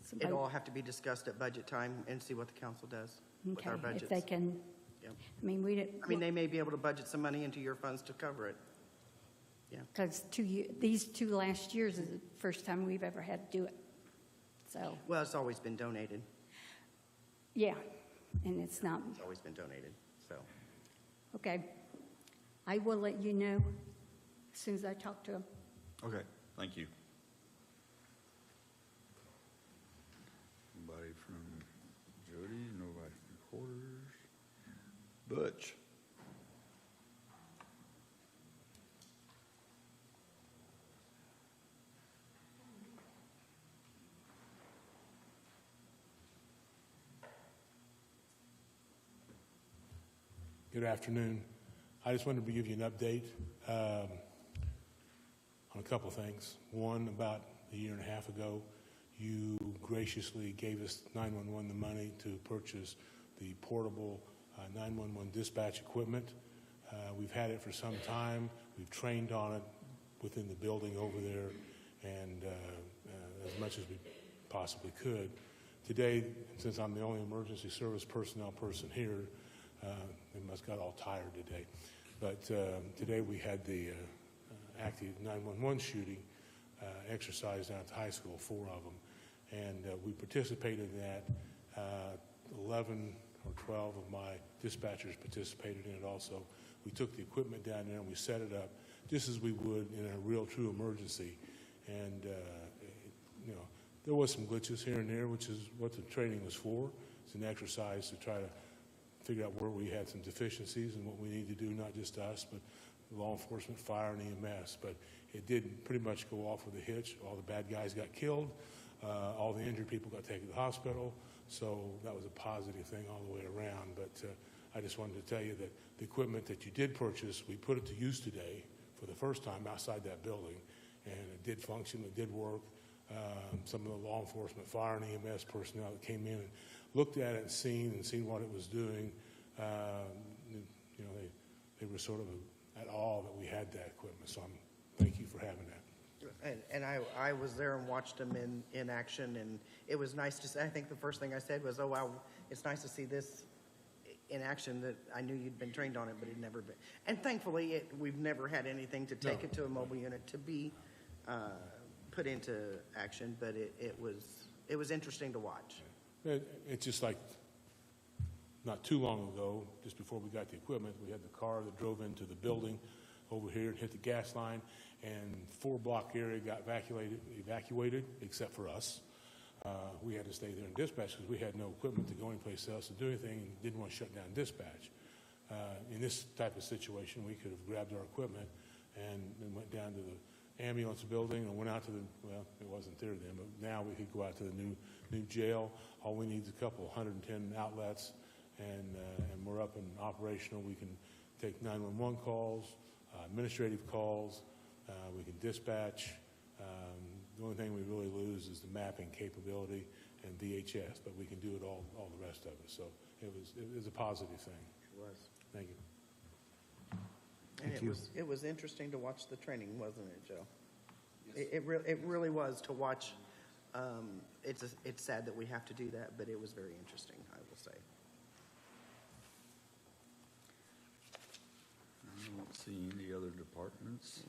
somebody- It'll all have to be discussed at budget time and see what the council does with our Okay, budgets. if they can, Yep. I mean, we didn't. I mean, they may be able to budget some money into your funds to cover it. Because these 2 last years is the first time we've ever had to do it. So, Well, it's always been donated. yeah, and it's not, It's always been donated, so. okay. I will let you know as soon as I talk to them. Okay, thank you. Nobody from Jody, nobody from Quarters. Butch. Good afternoon. I just wanted to give you an update on a couple of things. One, about a year and a half ago, you graciously gave us 911 the money to purchase the portable 911 dispatch equipment. We've had it for some time. We've trained on it within the building over there, and as much as we possibly could. Today, since I'm the only emergency service personnel person here, they must got all tired today. But today we had the active 911 shooting exercise down at the high school, 4 of them. And we participated in that. 11 or 12 of my dispatchers participated in it also. We took the equipment down there and we set it up just as we would in a real true emergency. And, you know, there was some glitches here and there, which is what the training was for. It's an exercise to try to figure out where we had some deficiencies and what we need to do, not just us, but law enforcement, fire, and EMS. But it did pretty much go off with a hitch. All the bad guys got killed. All the injured people got taken to the hospital. So that was a positive thing all the way around. But I just wanted to tell you that the equipment that you did purchase, we put it to use today for the first time outside that building. And it did function. It did work. Some of the law enforcement, fire, and EMS personnel that came in and looked at it and seen what it was doing, you know, they were sort of at awe that we had that equipment. So thank you for having that. And I was there and watched them in action, and it was nice to see. I think the first thing I said was, oh, wow, it's nice to see this in action, that I knew you'd been trained on it, but it never been. And thankfully, we've never had anything to take it to a mobile unit to be put into action, but it was interesting to watch. It's just like not too long ago, just before we got the equipment, we had the car that drove into the building over here and hit the gas line, and 4-block area got evacuated except for us. We had to stay there and dispatch because we had no equipment to go anyplace else to do anything and didn't want to shut down dispatch. In this type of situation, we could have grabbed our equipment and went down to the ambulance building and went out to the, well, it wasn't there then, but now we could go out to the new jail. All we need is a couple 110 outlets, and we're up and operational. We can take 911 calls, administrative calls, we can dispatch. The only thing we really lose is the mapping capability and VHS, but we can do it all the rest of it. So it was a positive thing. It was. Thank you. And it was interesting to watch the training, wasn't it, Joe? It really was to watch. It's sad that we have to do that, but it was very interesting, I will say. I don't see any other departments.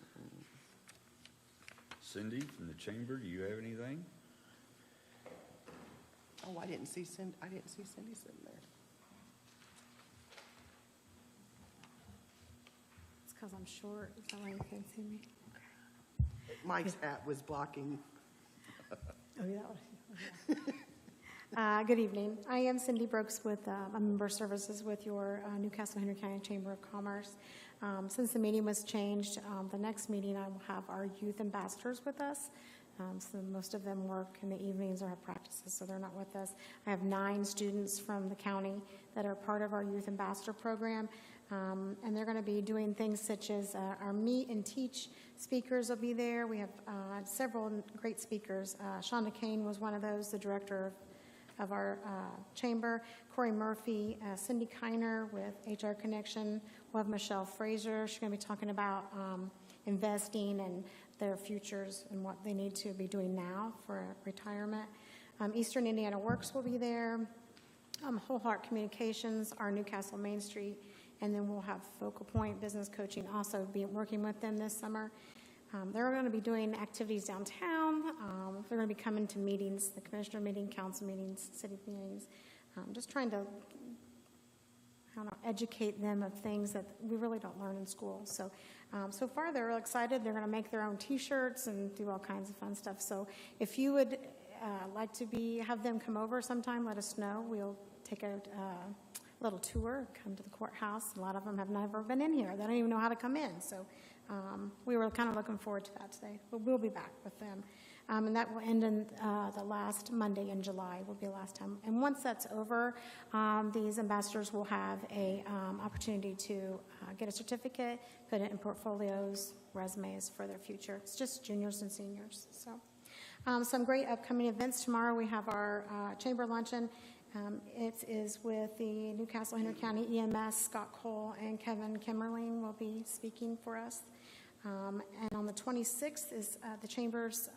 Cindy from the chamber, do you have anything? Oh, I didn't see Cindy sitting there. It's because I'm short. Is that why you can't see me? Mike's hat was blocking. Oh, yeah. Good evening. I am Cindy Brooks with I'm Member Services with your Newcastle Henry County Chamber of Commerce. Since the meeting was changed, the next meeting I will have our youth ambassadors with us. So most of them work in the evenings or have practices, so they're not with us. I have 9 students from the county that are part of our youth ambassador program, and they're going to be doing things such as our meet and teach speakers will be there. We have several great speakers. Shonda Kane was one of those, the director of our chamber. Corey Murphy, Cindy Kiner with HR Connection. We'll have Michelle Fraser. She's going to be talking about investing and their futures and what they need to be doing now for retirement. Eastern Indiana Works will be there. Whole Heart Communications, our Newcastle Main Street, and then we'll have Focal Point Business Coaching also be working with them this summer. They're going to be doing activities downtown. They're going to be coming to meetings, the commissioner meeting, council meetings, city meetings, just trying to educate them of things that we really don't learn in school. So, so far they're real excited. They're going to make their own T-shirts and do all kinds of fun stuff. So, if you would like to have them come over sometime, let us know. We'll take a little tour, come to the courthouse. A lot of them have never been in here. They don't even know how to come in. So, we were kind of looking forward to that today. But we'll be back with them. And that will end in the last Monday in July will be the last time. And once that's over, these ambassadors will have a opportunity to get a certificate, put it in portfolios, resumes for their future. It's just juniors and seniors. So some great upcoming events. Tomorrow we have our chamber luncheon. It is with the Newcastle Henry County EMS. Scott Cole and Kevin Kimmerling will be speaking for us. And on the 26th is the Chamber's,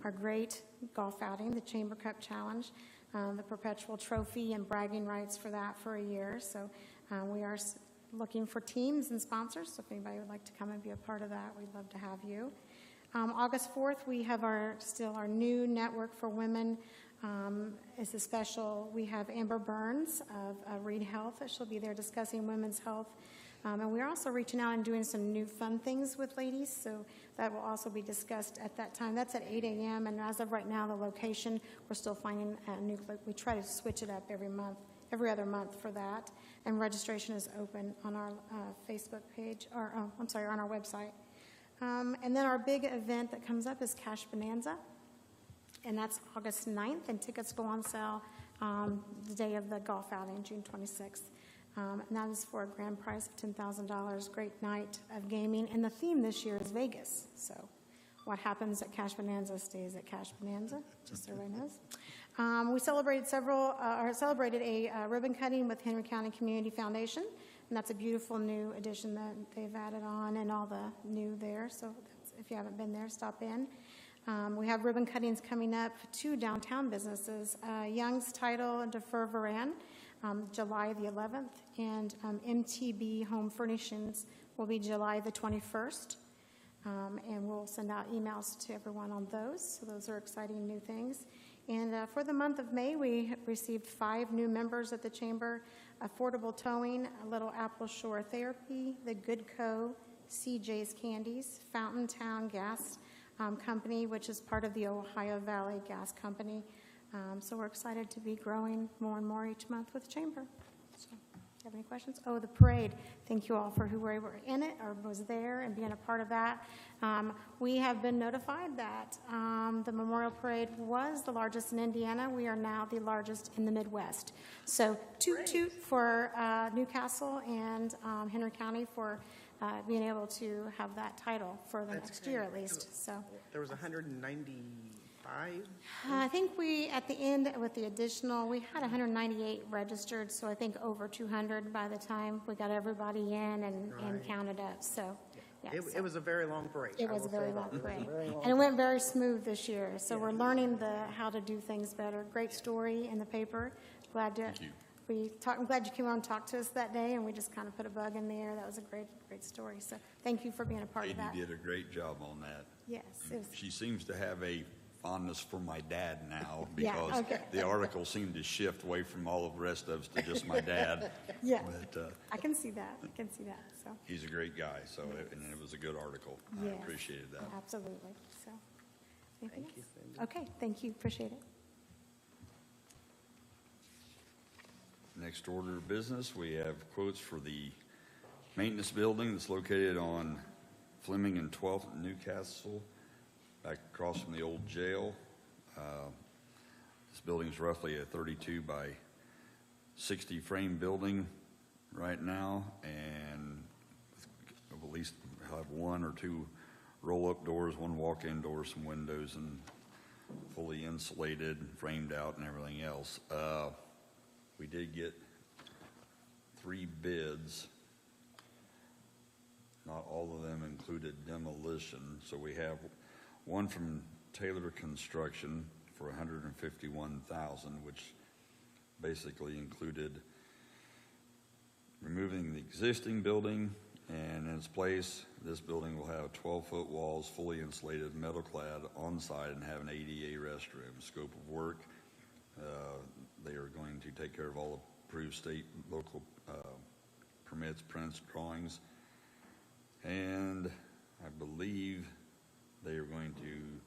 our great golf outing, the Chamber Cup Challenge, the perpetual trophy and bragging rights for that for a year. So we are looking for teams and sponsors. So if anybody would like to come and be a part of that, we'd love to have you. August 4th, we have our new network for women. It's a special. We have Amber Burns of Reed Health. She'll be there discussing women's health. And we're also reaching out and doing some new fun things with ladies, so that will also be discussed at that time. That's at 8 a.m., and as of right now, the location, we're still finding a new, we try to switch it up every other month for that, and registration is open on our Facebook page, or on our website. And then our big event that comes up is Cash Bonanza, and that's August 9th, and tickets go on sale the day of the golf outing, June 26th. And that is for a grand prize of $10,000. Great night of gaming. And the theme this year is Vegas. So what happens at Cash Bonanza stays at Cash Bonanza, just so everybody knows. We celebrated a ribbon cutting with Henry County Community Foundation. And that's a beautiful new addition that they've added on and all the new there. So if you haven't been there, stop in. We have ribbon cuttings coming up for 2 downtown businesses, Young's Title and Defer Varan. July the 11th, and MTB Home Furnishings will be July the 21st, and we'll send out emails to everyone on those, so those are exciting new things. And for the month of May, we received 5 new members at the Chamber: Affordable Towing, Little Apple Shore Therapy, The Good Co., CJ's Candies, Fountain Town Gas Company, which is part of the Ohio Valley Gas Company. So we're excited to be growing more and more each month with the Chamber. So, do you have any questions? Oh, the parade. Thank you all for who were in it or was there and being a part of that. We have been notified that the Memorial Parade was the largest in Indiana. We are now the largest in the Midwest. So toot toot for Newcastle and Henry County for being able to have that title for the next year at least. So there was 195. I think we, at the end with the additional, we had 198 registered, so I think over 200 by the time we got everybody in and counted up. So, yeah, it was a very long parade. It was a very long parade. And it went very smooth this year, so we're learning how to do things better. Great story in the paper. I'm glad you came on and talked to us that day, and we just kind of put a bug in the air. That was a great story. So thank you for being a part of that. Katie did a great job on that. Yes. She seems to have a fondness for my dad now because the article seemed to shift away from all of the rest of us to just my dad. Yeah, but, I can see that. So he's a great guy, so and it was a good article. Yes, I appreciated that. Absolutely. So, anything else? Okay, thank you. Appreciate it. Next order of business, we have quotes for the maintenance building that's located on Fleming and 12th in Newcastle, back across from the old jail. This building is roughly a 32 by 60 frame building right now, and at least have one or two roll-up doors, one walk-in door, some windows, and fully insulated, framed out, and everything else. We did get 3 bids. Not all of them included demolition, so we have one from Taylor Construction for $151,000, which basically included removing the existing building, and in its place, this building will have 12-foot walls, fully insulated, metal clad on-site, and have an ADA restroom. Scope of work, they are going to take care of all approved state, local permits, prints, drawings, and I believe they are going to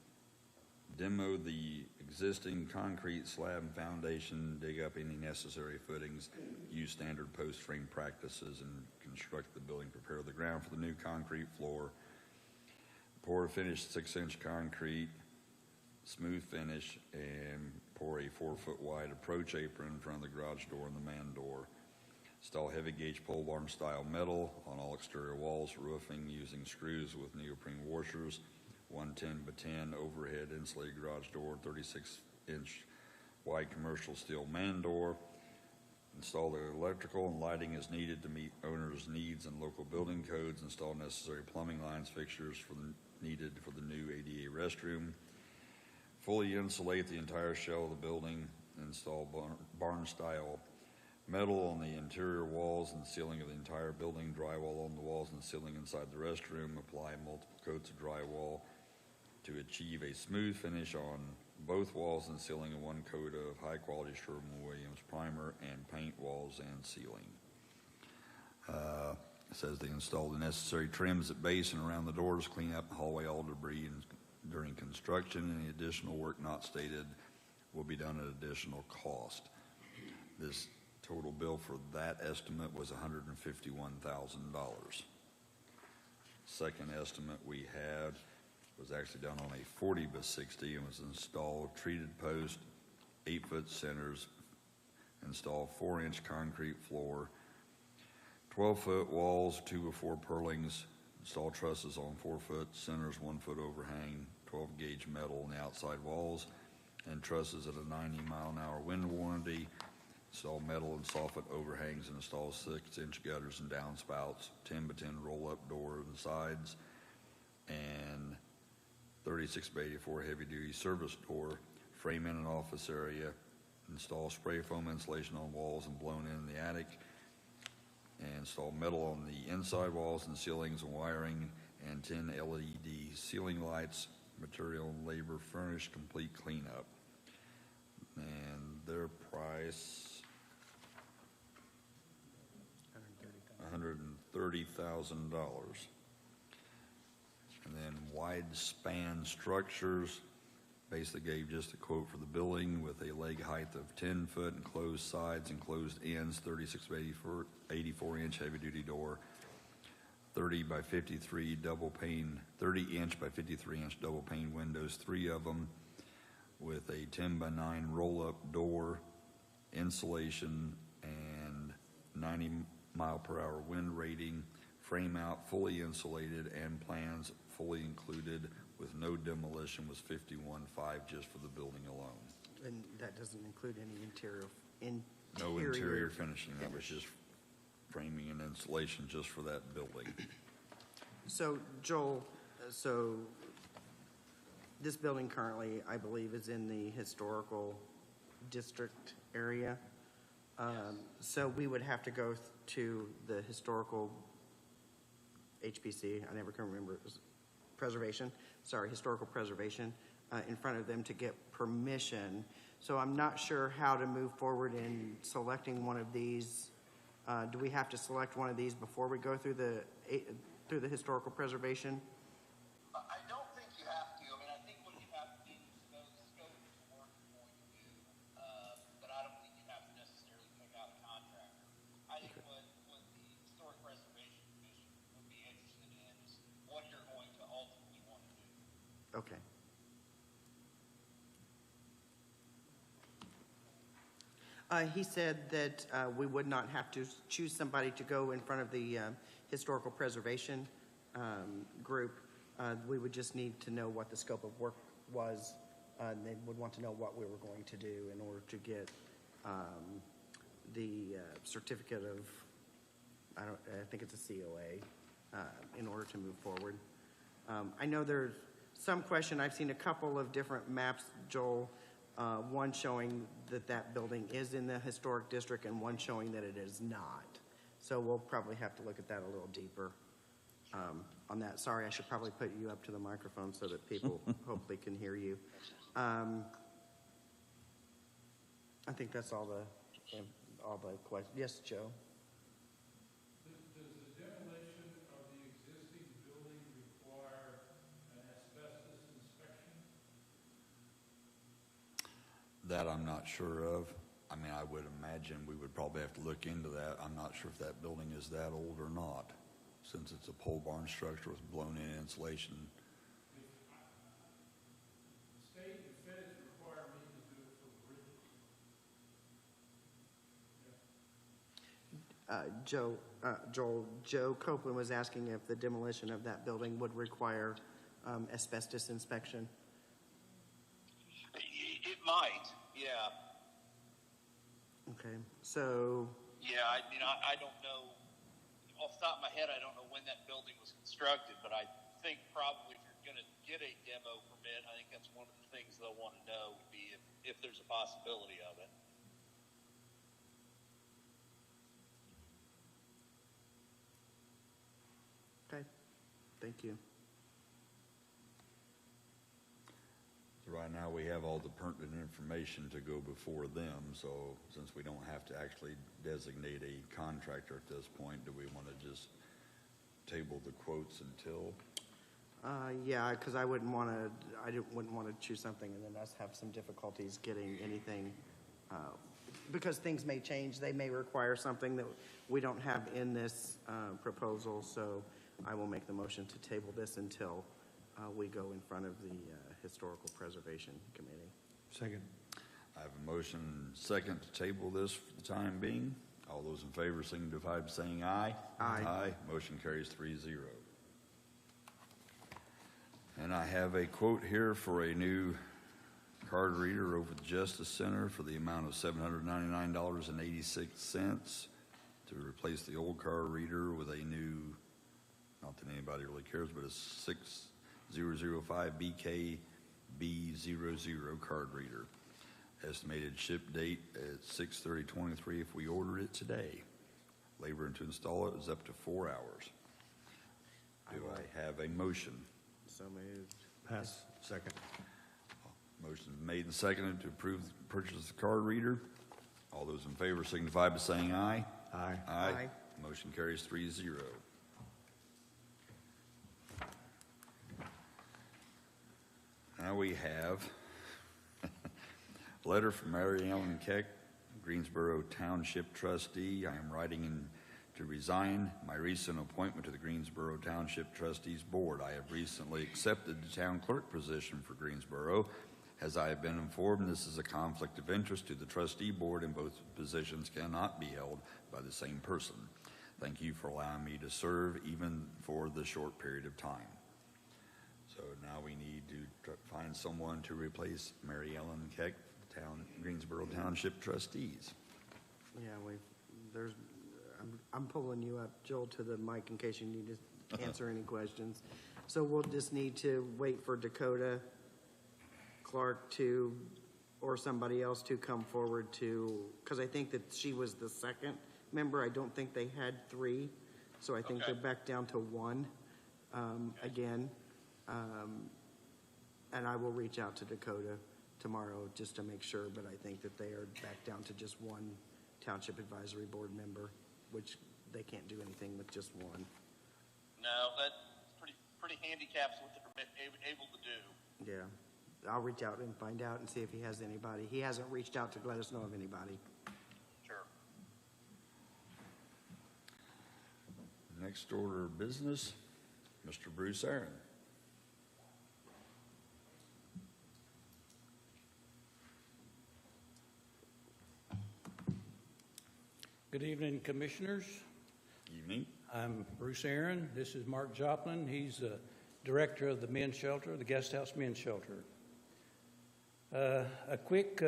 demo the existing concrete slab and foundation, dig up any necessary footings, use standard post frame practices, and construct the building, prepare the ground for the new concrete floor, pour a finished 6-inch concrete, smooth finish, and pour a 4-foot wide approach apron in front of the garage door and the man door. Install heavy gauge pole barn style metal on all exterior walls, roofing using screws with neoprene washers, 110 by 10 overhead insulated garage door, 36-inch wide commercial steel man door. Install the electrical and lighting as needed to meet owners' needs and local building codes. Install necessary plumbing lines, fixtures needed for the new ADA restroom. Fully insulate the entire shell of the building. Install barn-style metal on the interior walls and ceiling of the entire building. Drywall on the walls and ceiling inside the restroom. Apply multiple coats of drywall to achieve a smooth finish on both walls and ceiling, and 1 coat of high-quality Sherwin-Williams primer, and paint walls and ceiling. It says they install the necessary trims at base and around the doors, clean up the hallway, all debris during construction. Any additional work not stated will be done at additional cost. This total bill for that estimate was $151,000. Second estimate we had was actually done on a 40 by 60 and was installed treated post, 8-foot centers, install 4-inch concrete floor, 12-foot walls, 2 by 4 purlings, install trusses on 4-foot centers, 1-foot overhang, 12-gauge metal on the outside walls, and trusses at a 90-mile-an-hour wind warranty. Install metal and soffit overhangs and install 6-inch gutters and downspouts, 10 by 10 roll-up door on the sides, and 36 by 84 heavy-duty service door, frame in an office area, install spray foam insulation on walls and blown in the attic, and install metal on the inside walls and ceilings and wiring, and 10 LED ceiling lights, material and labor furnished, complete cleanup. And their price, $130,000. And then wide span structures, basically gave just a quote for the building with a leg height of 10 foot, enclosed sides, enclosed ends, 36 by 84-inch heavy-duty door, 30 by 53 double pane, 30-inch by 53-inch double pane windows, 3 of them, with a 10 by 9 roll-up door, insulation, and 90-mile-per-hour wind rating, frame out, fully insulated, and plans fully included with no demolition was $51,500 just for the building alone. And that doesn't include any interior No interior finishing. That was just framing and insulation just for that building. So, Joel, so this building currently, I believe, is in the historical district area. So we would have to go to the historical HPC, I never can remember, it was historical preservation, in front of them to get permission. So I'm not sure how to move forward in selecting one of these. Do we have to select one of these before we go through the historical preservation? I don't think you have to. I mean, I think what you have to do is know the scope of the work you're going to do, but I don't think you have to necessarily pick out a contractor. I think what the Historic Preservation Commission Okay. He said that we would not have to choose somebody to go in front of the historical preservation group. We would just need to know what the scope of work was, and they would want to know what we were going to do in order to get the certificate of, I think it's a COA, in order to move forward. I know there's some question, I've seen a couple of different maps, Joel, one showing that that building is in the historic district and one showing that it is not. So we'll probably have to look at that a little deeper on that. Sorry, I should probably put you up to the microphone so that people hopefully can hear you. I think that's all the questions. Yes, Joe? Does the demolition of the existing building require an asbestos inspection? That I'm not sure of. I mean, I would imagine we would probably have to look into that. I'm not sure if that building is that old or not, since it's a pole barn structure with blown-in insulation. The state and feds require me to do it for bridges. Joe Copeland was asking if the demolition of that building would require asbestos inspection. It might, yeah. Okay, so, Yeah, I don't know, off the top of my head, I don't know when that building was constructed, but I think probably if you're going to get a demo permit, I think that's one of the things they'll want to know would be if there's a possibility of it. okay, thank you. So right now, we have all the pertinent information to go before them, so since we don't have to actually designate a contractor at this point, do we want to just table the quotes until? Yeah, because I wouldn't want to choose something and then us have some difficulties getting anything, because things may change. They may require something that we don't have in this proposal, so I will make the motion to table this until we go in front of the Historical Preservation Committee. Second. I have a motion second to table this for the time being. All those in favor signify by saying aye. Aye. Aye. Motion carries 3-0. And I have a quote here for a new card reader over at the Justice Center for the amount of $799.86 to replace the old card reader with a new, not that anybody really cares, but a 6005 BKB00 card reader. Estimated ship date at 6/30/23 if we order it today. Labor to install it is up to 4 hours. Do I have a motion? So moved. Pass. Second. Motion made and seconded to approve the purchase of the card reader. All those in favor signify by saying aye. Aye. Aye. Motion carries 3-0. Now we have a letter from Mary Ellen Keck, Greensboro Township trustee. I am writing in to resign my recent appointment to the Greensboro Township Trustees Board. I have recently accepted the town clerk position for Greensboro. As I have been informed, this is a conflict of interest to the trustee board, and both positions cannot be held by the same person. Thank you for allowing me to serve even for the short period of time. So now we need to find someone to replace Mary Ellen Keck, Greensboro Township trustees. Yeah, I'm pulling you up, Joel, to the mic in case you need to answer any questions. So we'll just need to wait for Dakota Clark or somebody else to come forward because I think that she was the second member. I don't think they had 3, so I think they're back down to 1 again. And I will reach out to Dakota tomorrow just to make sure, but I think that they are back down to just 1 Township Advisory Board member, which they can't do anything with just 1. No, that's pretty handicaps what they're able to do. Yeah. I'll reach out and find out and see if he has anybody. He hasn't reached out to let us know of anybody. Sure. Next order of business, Mr. Bruce Aaron. Good evening, Commissioners. Evening. I'm Bruce Aaron. This is Mark Joplin. He's the Director of the Men's Shelter, the Guest House Men's Shelter. A quick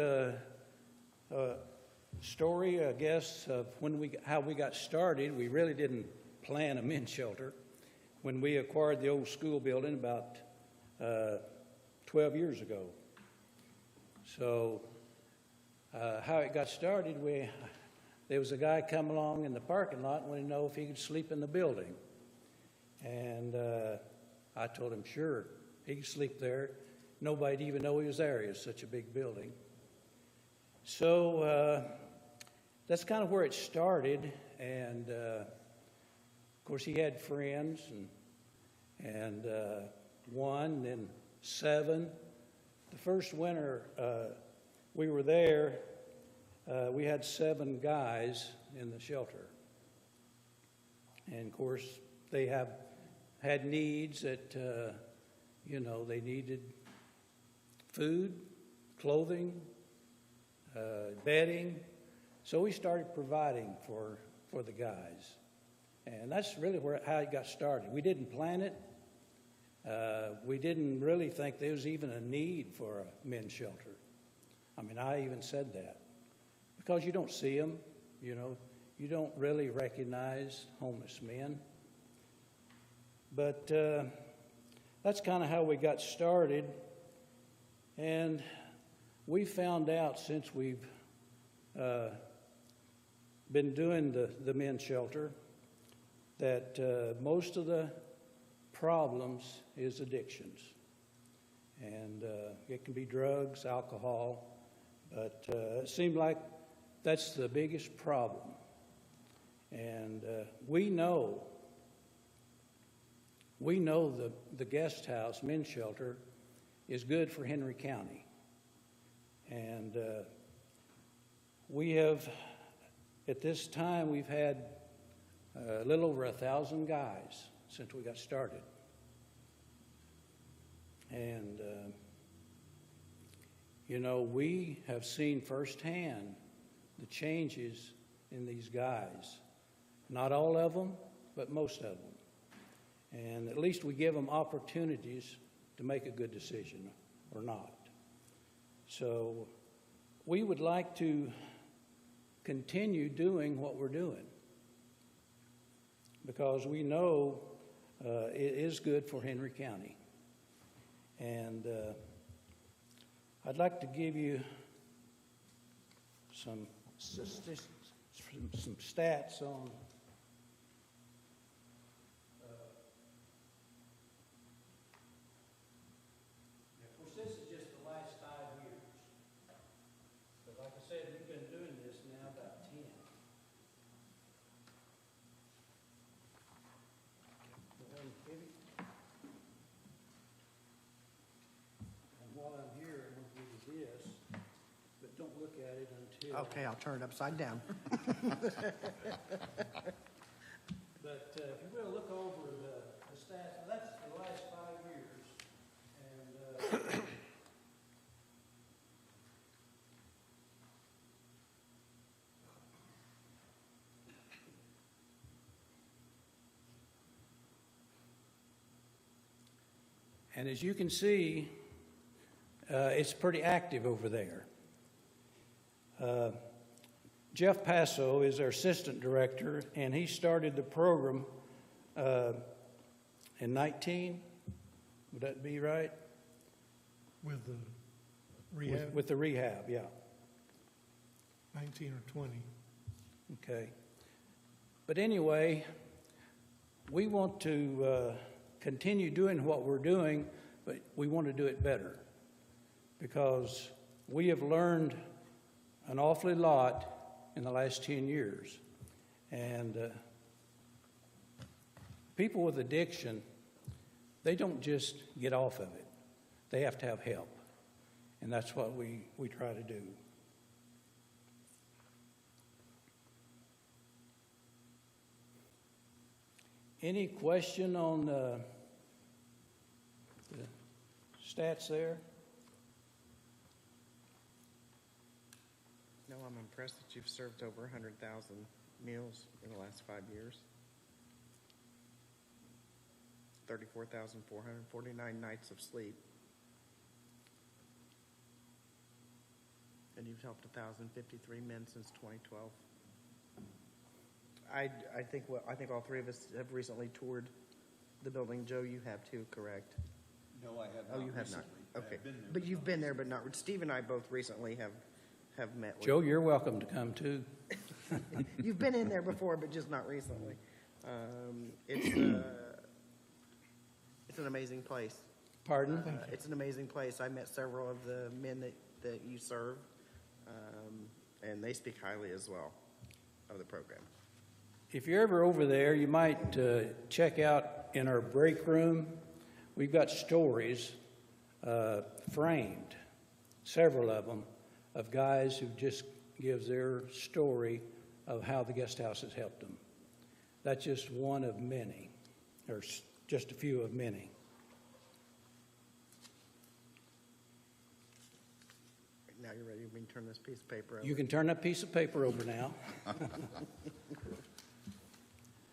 story, I guess, of how we got started. We really didn't plan a men's shelter. When we acquired the old school building about 12 years ago. So how it got started, there was a guy come along in the parking lot and wanted to know if he could sleep in the building. And I told him, sure, he could sleep there. Nobody'd even know he was there. It was such a big building. So that's kind of where it started. And, of course, he had friends, and 1, then 7. The first winter we were there, we had 7 guys in the shelter. And, of course, they had needs that, they needed food, clothing, bedding. So we started providing for the guys. And that's really how it got started. We didn't plan it. We didn't really think there was even a need for a men's shelter. I mean, I even said that. Because you don't see them, you don't really recognize homeless men. But that's kind of how we got started. And we found out since we've been doing the men's shelter that most of the problems is addictions. And it can be drugs, alcohol, but it seemed like that's the biggest problem. And we know the guest house, men's shelter, is good for Henry County. And we have, at this time, we've had a little over 1,000 guys since we got started. And, we have seen firsthand the changes in these guys. Not all of them, but most of them. And at least we give them opportunities to make a good decision or not. So we would like to continue doing what we're doing because we know it is good for Henry County. And I'd like to give you some statistics, some stats on of course, this is just the last 5 years. But like I said, we've been doing this now about 10. And while I'm here, I'm going to give you this, but don't look at it until... Okay, I'll turn it upside down. But if you will, look over the stats. That's the last 5 years. And and as you can see, it's pretty active over there. Jeff Passo is our assistant director, and he started the program in 19. Would that be right? With the rehab? With the rehab, yeah. 19 or 20. Okay. But anyway, we want to continue doing what we're doing, but we want to do it better because we have learned an awfully lot in the last 10 years. And people with addiction, they don't just get off of it. They have to have help. And that's what we try to do. Any question on the stats there? No, I'm impressed that you've served over 100,000 meals in the last 5 years. 34,449 nights of sleep. And you've helped 1,053 men since 2012. I think all three of us have recently toured the building. Joe, you have too, correct? No, I have not. Oh, you have not. recently. I Okay. have been there, But you've been there, but not, Steve and I both recently have met with. Joe, you're welcome to come too. You've been in there before, but just not recently. It's an amazing place. Pardon? It's an amazing place. I met several of the men that you serve, and they speak highly as well of the program. If you're ever over there, you might check out in our break room. We've got stories framed, several of them, of guys who just gives their story of how the guest house has helped them. That's just one of many, or just a few of many. Now you're ready. We can turn this piece of paper over. You can turn that piece of paper over now.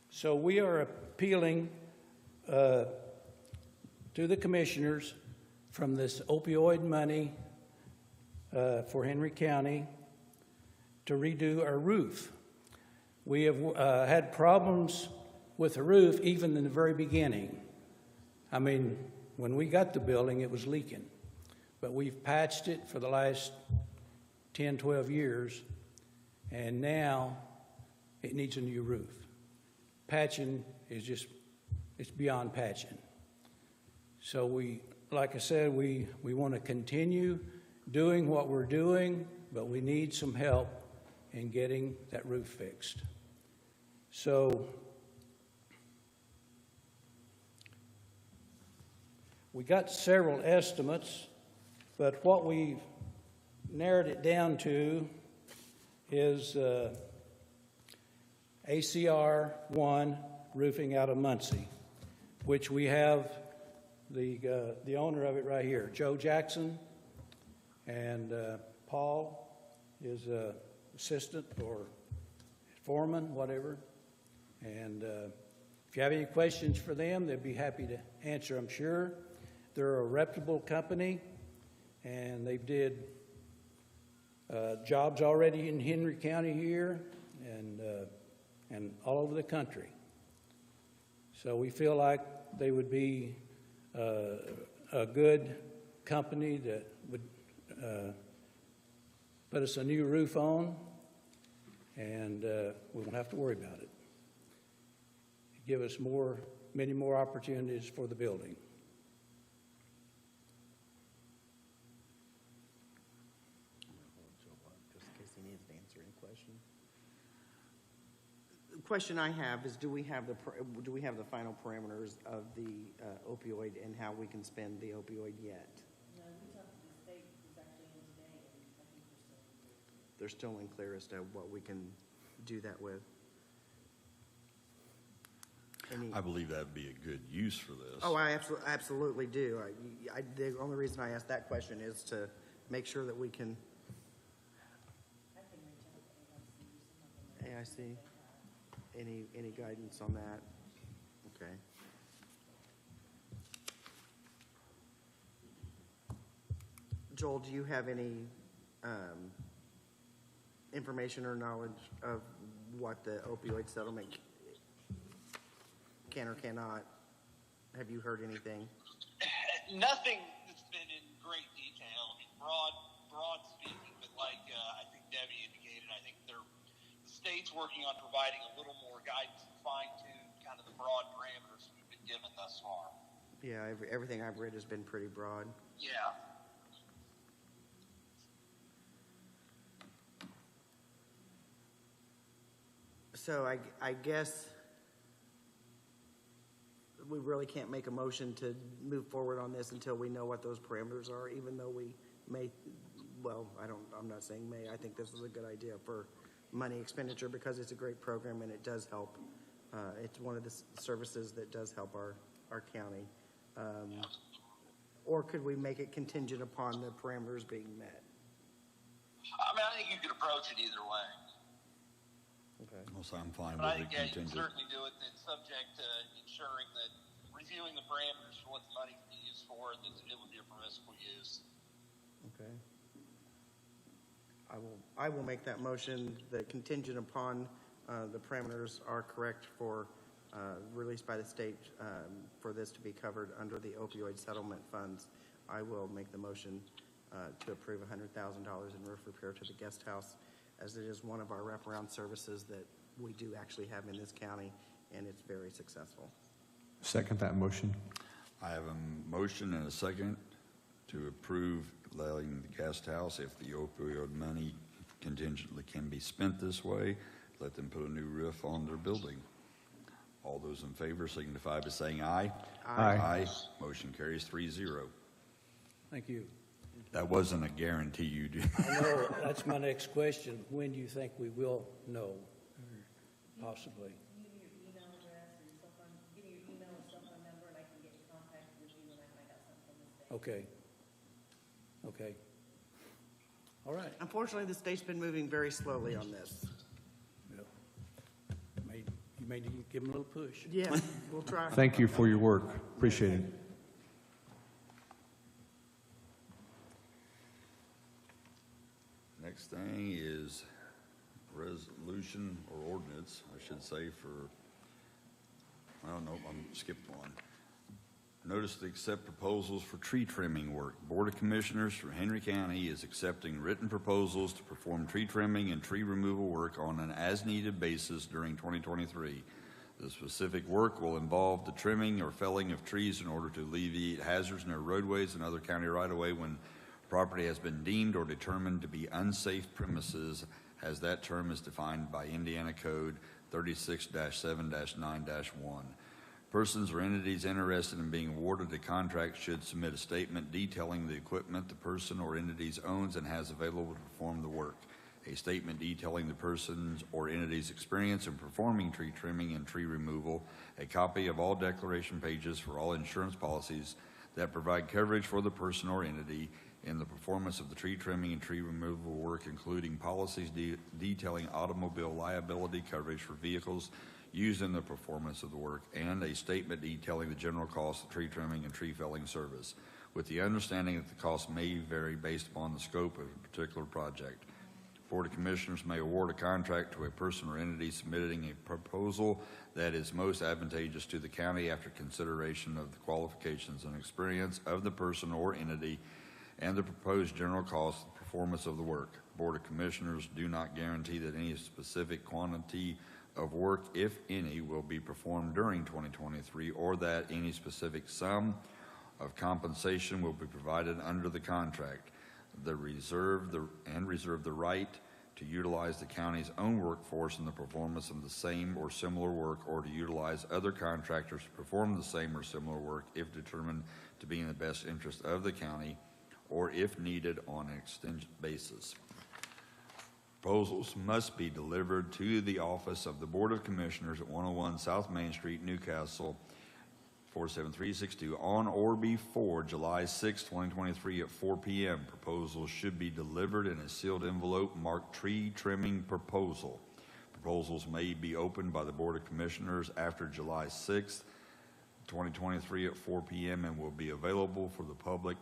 So we are appealing to the commissioners from this opioid money for Henry County to redo our roof. We have had problems with the roof even in the very beginning. I mean, when we got the building, it was leaking. But we've patched it for the last 10, 12 years, and now it needs a new roof. Patching is just, it's beyond patching. So we, like I said, we want to continue doing what we're doing, but we need some help in getting that roof fixed. So we got several estimates, but what we've narrowed it down to is ACR 1 Roofing out of Muncie, which we have the owner of it right here, Joe Jackson, and Paul is assistant or foreman, whatever. And if you have any questions for them, they'd be happy to answer, I'm sure. They're a reputable company, and they did jobs already in Henry County here and all over the country. So we feel like they would be a good company that would put us a new roof on, and we won't have to worry about it. Give us many more opportunities for the building. Just in case he needs to answer any question. The question I have is, do we have the final parameters of the opioid and how we can spend the opioid yet? No, we talked to the state, who's actually in today, and I think They're still unclear as to what we can do that with. I believe that'd be a good use for this. Oh, I absolutely do. The only reason I asked that question is to make sure that we can. AIC, any guidance on that? Okay. Joel, do you have any information or knowledge of what the opioid settlement can or cannot? Have you heard anything? Nothing that's been in great detail. I mean, broad speaking, but like I think Debbie indicated, I think the state's working on providing a little more guidance and fine-tune kind of the broad parameters we've been given thus far. Yeah, everything I've read has been pretty broad. Yeah. So I guess we really can't make a motion to move forward on this until we know what those parameters are, even though we may, well, I'm not saying may, I think this is a good idea for money expenditure because it's a great program and it does help. It's one of the services that does help our county. Or could we make it contingent upon the parameters being met? I mean, I think you could approach it either way. Okay. Also, I'm fine But I with think, it yeah, you can contingent. certainly do it, and subject to ensuring that, reviewing the parameters for what the money can be used for, and that it would be a permissible use. Okay. I will make that motion that contingent upon the parameters are correct for released by the state for this to be covered under the opioid settlement funds. I will make the motion to approve $100,000 in roof repair to the guest house, as it is one of our wraparound services that we do actually have in this county, and it's very successful. Second that motion. I have a motion and a second to approve letting the guest house, if the opioid money contingently can be spent this way, let them put a new roof on their building. All those in favor signify by saying aye. Aye. Aye. Motion carries 3-0. Thank you. That wasn't a guarantee you do. I know, that's my next question. When do you think we will know, possibly? Give me your email address or your cell phone, give me your email and cell phone number, and I can get in contact with you when I find out something from the state. Okay. Okay. All right. Unfortunately, the state's been moving very slowly on this. Well, you may need to give them a little push. Yeah, we'll try. Thank you for your work. Appreciate it. Next thing is resolution or ordinance, I should say, for, well, no, I'm skipping one. Notice to accept proposals for tree trimming work. Board of Commissioners for Henry County is accepting written proposals to perform tree trimming and tree removal work on an as-needed basis during 2023. The specific work will involve the trimming or felling of trees in order to alleviate hazards in their roadways and other county right-of-way when property has been deemed or determined to be unsafe premises, as that term is defined by Indiana Code 36-7-9-1. Persons or entities interested in being awarded a contract should submit a statement detailing the equipment the person or entities owns and has available to perform the work. A statement detailing the person's or entity's experience in performing tree trimming and tree removal, a copy of all declaration pages for all insurance policies that provide coverage for the person or entity in the performance of the tree trimming and tree removal work, including policies detailing automobile liability coverage for vehicles used in the performance of the work, and a statement detailing the general cost of tree trimming and tree felling service, with the understanding that the cost may vary based upon the scope of a particular project. Board of Commissioners may award a contract to a person or entity submitting a proposal that is most advantageous to the county after consideration of the qualifications and experience of the person or entity and the proposed general cost of performance of the work. Board of Commissioners do not guarantee that any specific quantity of work, if any, will be performed during 2023, or that any specific sum of compensation will be provided under the contract. Reserve the right to utilize the county's own workforce in the performance of the same or similar work, or to utilize other contractors to perform the same or similar work if determined to be in the best interest of the county, or if needed on an extended basis. Proposals must be delivered to the office of the Board of Commissioners at 101 South Main Street, Newcastle, 47362, on or before July 6, 2023 at 4 p.m. Proposals should be delivered in a sealed envelope marked tree trimming proposal. Proposals may be opened by the Board of Commissioners after July 6, 2023 at 4 p.m. and will be available for the public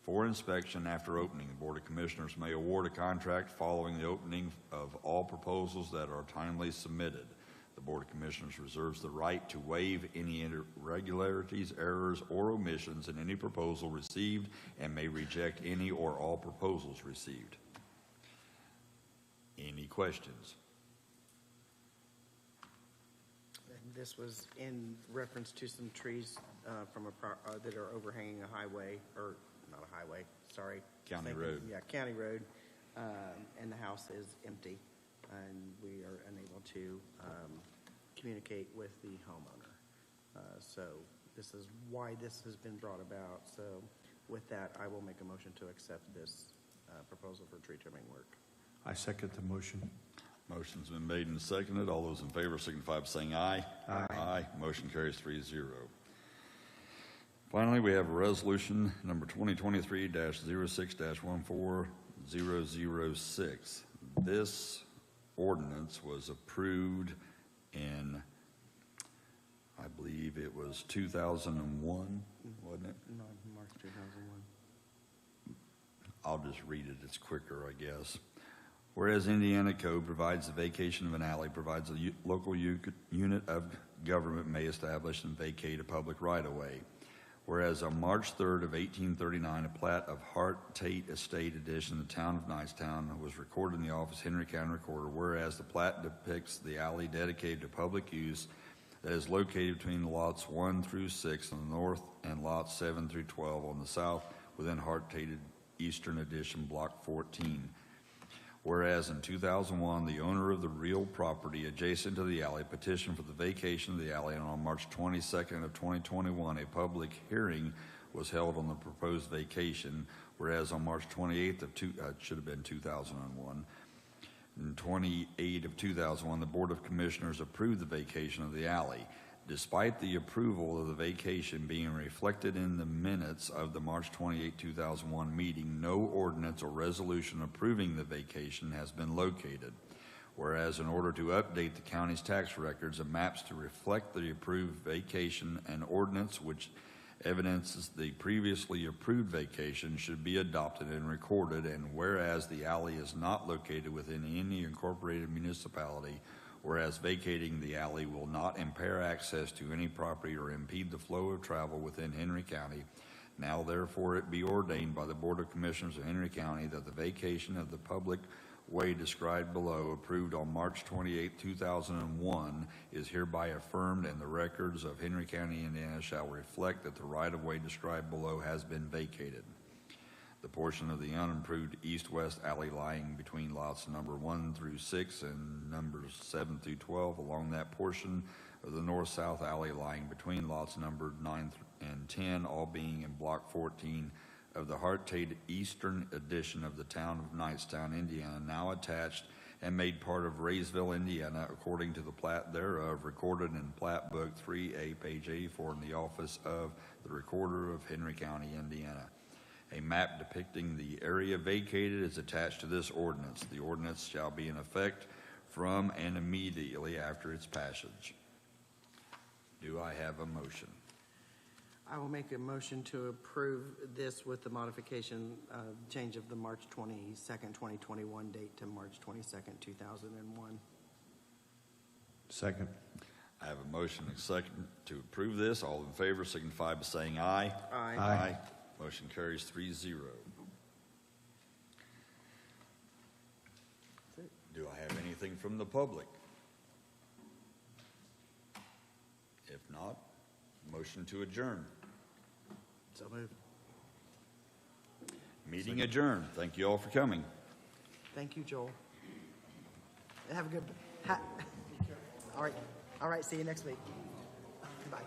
for inspection after opening. The Board of Commissioners may award a contract following the opening of all proposals that are timely submitted. The Board of Commissioners reserves the right to waive any irregularities, errors, or omissions in any proposal received and may reject any or all proposals received. Any questions? And this was in reference to some trees that are overhanging a highway, or not a highway, sorry. County road. Yeah, county road, and the house is empty, and we are unable to communicate with the homeowner. So this is why this has been brought about. So with that, I will make a motion to accept this proposal for tree trimming work. I second the motion. Motion's been made and seconded. All those in favor signify by saying aye. Aye. Aye. Motion carries 3-0. Finally, we have a resolution number 2023-06-14006. This ordinance was approved in, I believe it was 2001, wasn't it? No, March 2001. I'll just read it, it's quicker, I guess. Whereas Indiana Code provides the vacation of an alley, provides a local unit of government may establish and vacate a public right-of-way. Whereas on March 3rd of 1839, a plat of Hart Tate Estate Edition, the town of Knightstown, was recorded in the office of Henry County Recorder. Whereas the plat depicts the alley dedicated to public use that is located between lots 1 through 6 on the north and lots 7 through 12 on the south within Hart Tate Eastern Edition, Block 14. Whereas in 2001, the owner of the real property adjacent to the alley petitioned for the vacation of the alley, and on March 22nd of 2021, a public hearing was held on the proposed vacation. Whereas on March 28th of 2001, and 28 of 2001, the Board of Commissioners approved the vacation of the alley. Despite the approval of the vacation being reflected in the minutes of the March 28, 2001 meeting, no ordinance or resolution approving the vacation has been located. Whereas in order to update the county's tax records and maps to reflect the approved vacation, an ordinance which evidences the previously approved vacation should be adopted and recorded, and whereas the alley is not located within any incorporated municipality, whereas vacating the alley will not impair access to any property or impede the flow of travel within Henry County, now therefore it be ordained by the Board of Commissioners of Henry County that the vacation of the public way described below, approved on March 28, 2001, is hereby affirmed, and the records of Henry County, Indiana shall reflect that the right-of-way described below has been vacated. The portion of the unimproved east-west alley lying between lots number 1 through 6 and numbers 7 through 12 along that portion of the north-south alley lying between lots numbered 9 and 10, all being in Block 14 of the Hart Tate Eastern Edition of the town of Knightstown, Indiana, now attached and made part of Raysville, Indiana, according to the plat thereof, recorded in Plat Book 3A, page 84, in the office of the Recorder of Henry County, Indiana. A map depicting the area vacated is attached to this ordinance. The ordinance shall be in effect from and immediately after its passage. Do I have a motion? I will make a motion to approve this with the modification, change of the March 22nd, 2021 date to March 22nd, 2001. Second. I have a motion and a second to approve this. All in favor signify by saying aye. Aye. Aye. Motion carries 3-0. Do I have anything from the public? If not, motion to adjourn. So moved. Meeting adjourned. Thank you all for coming. Thank you, Joel. Have a good, all right, see you next week. Bye.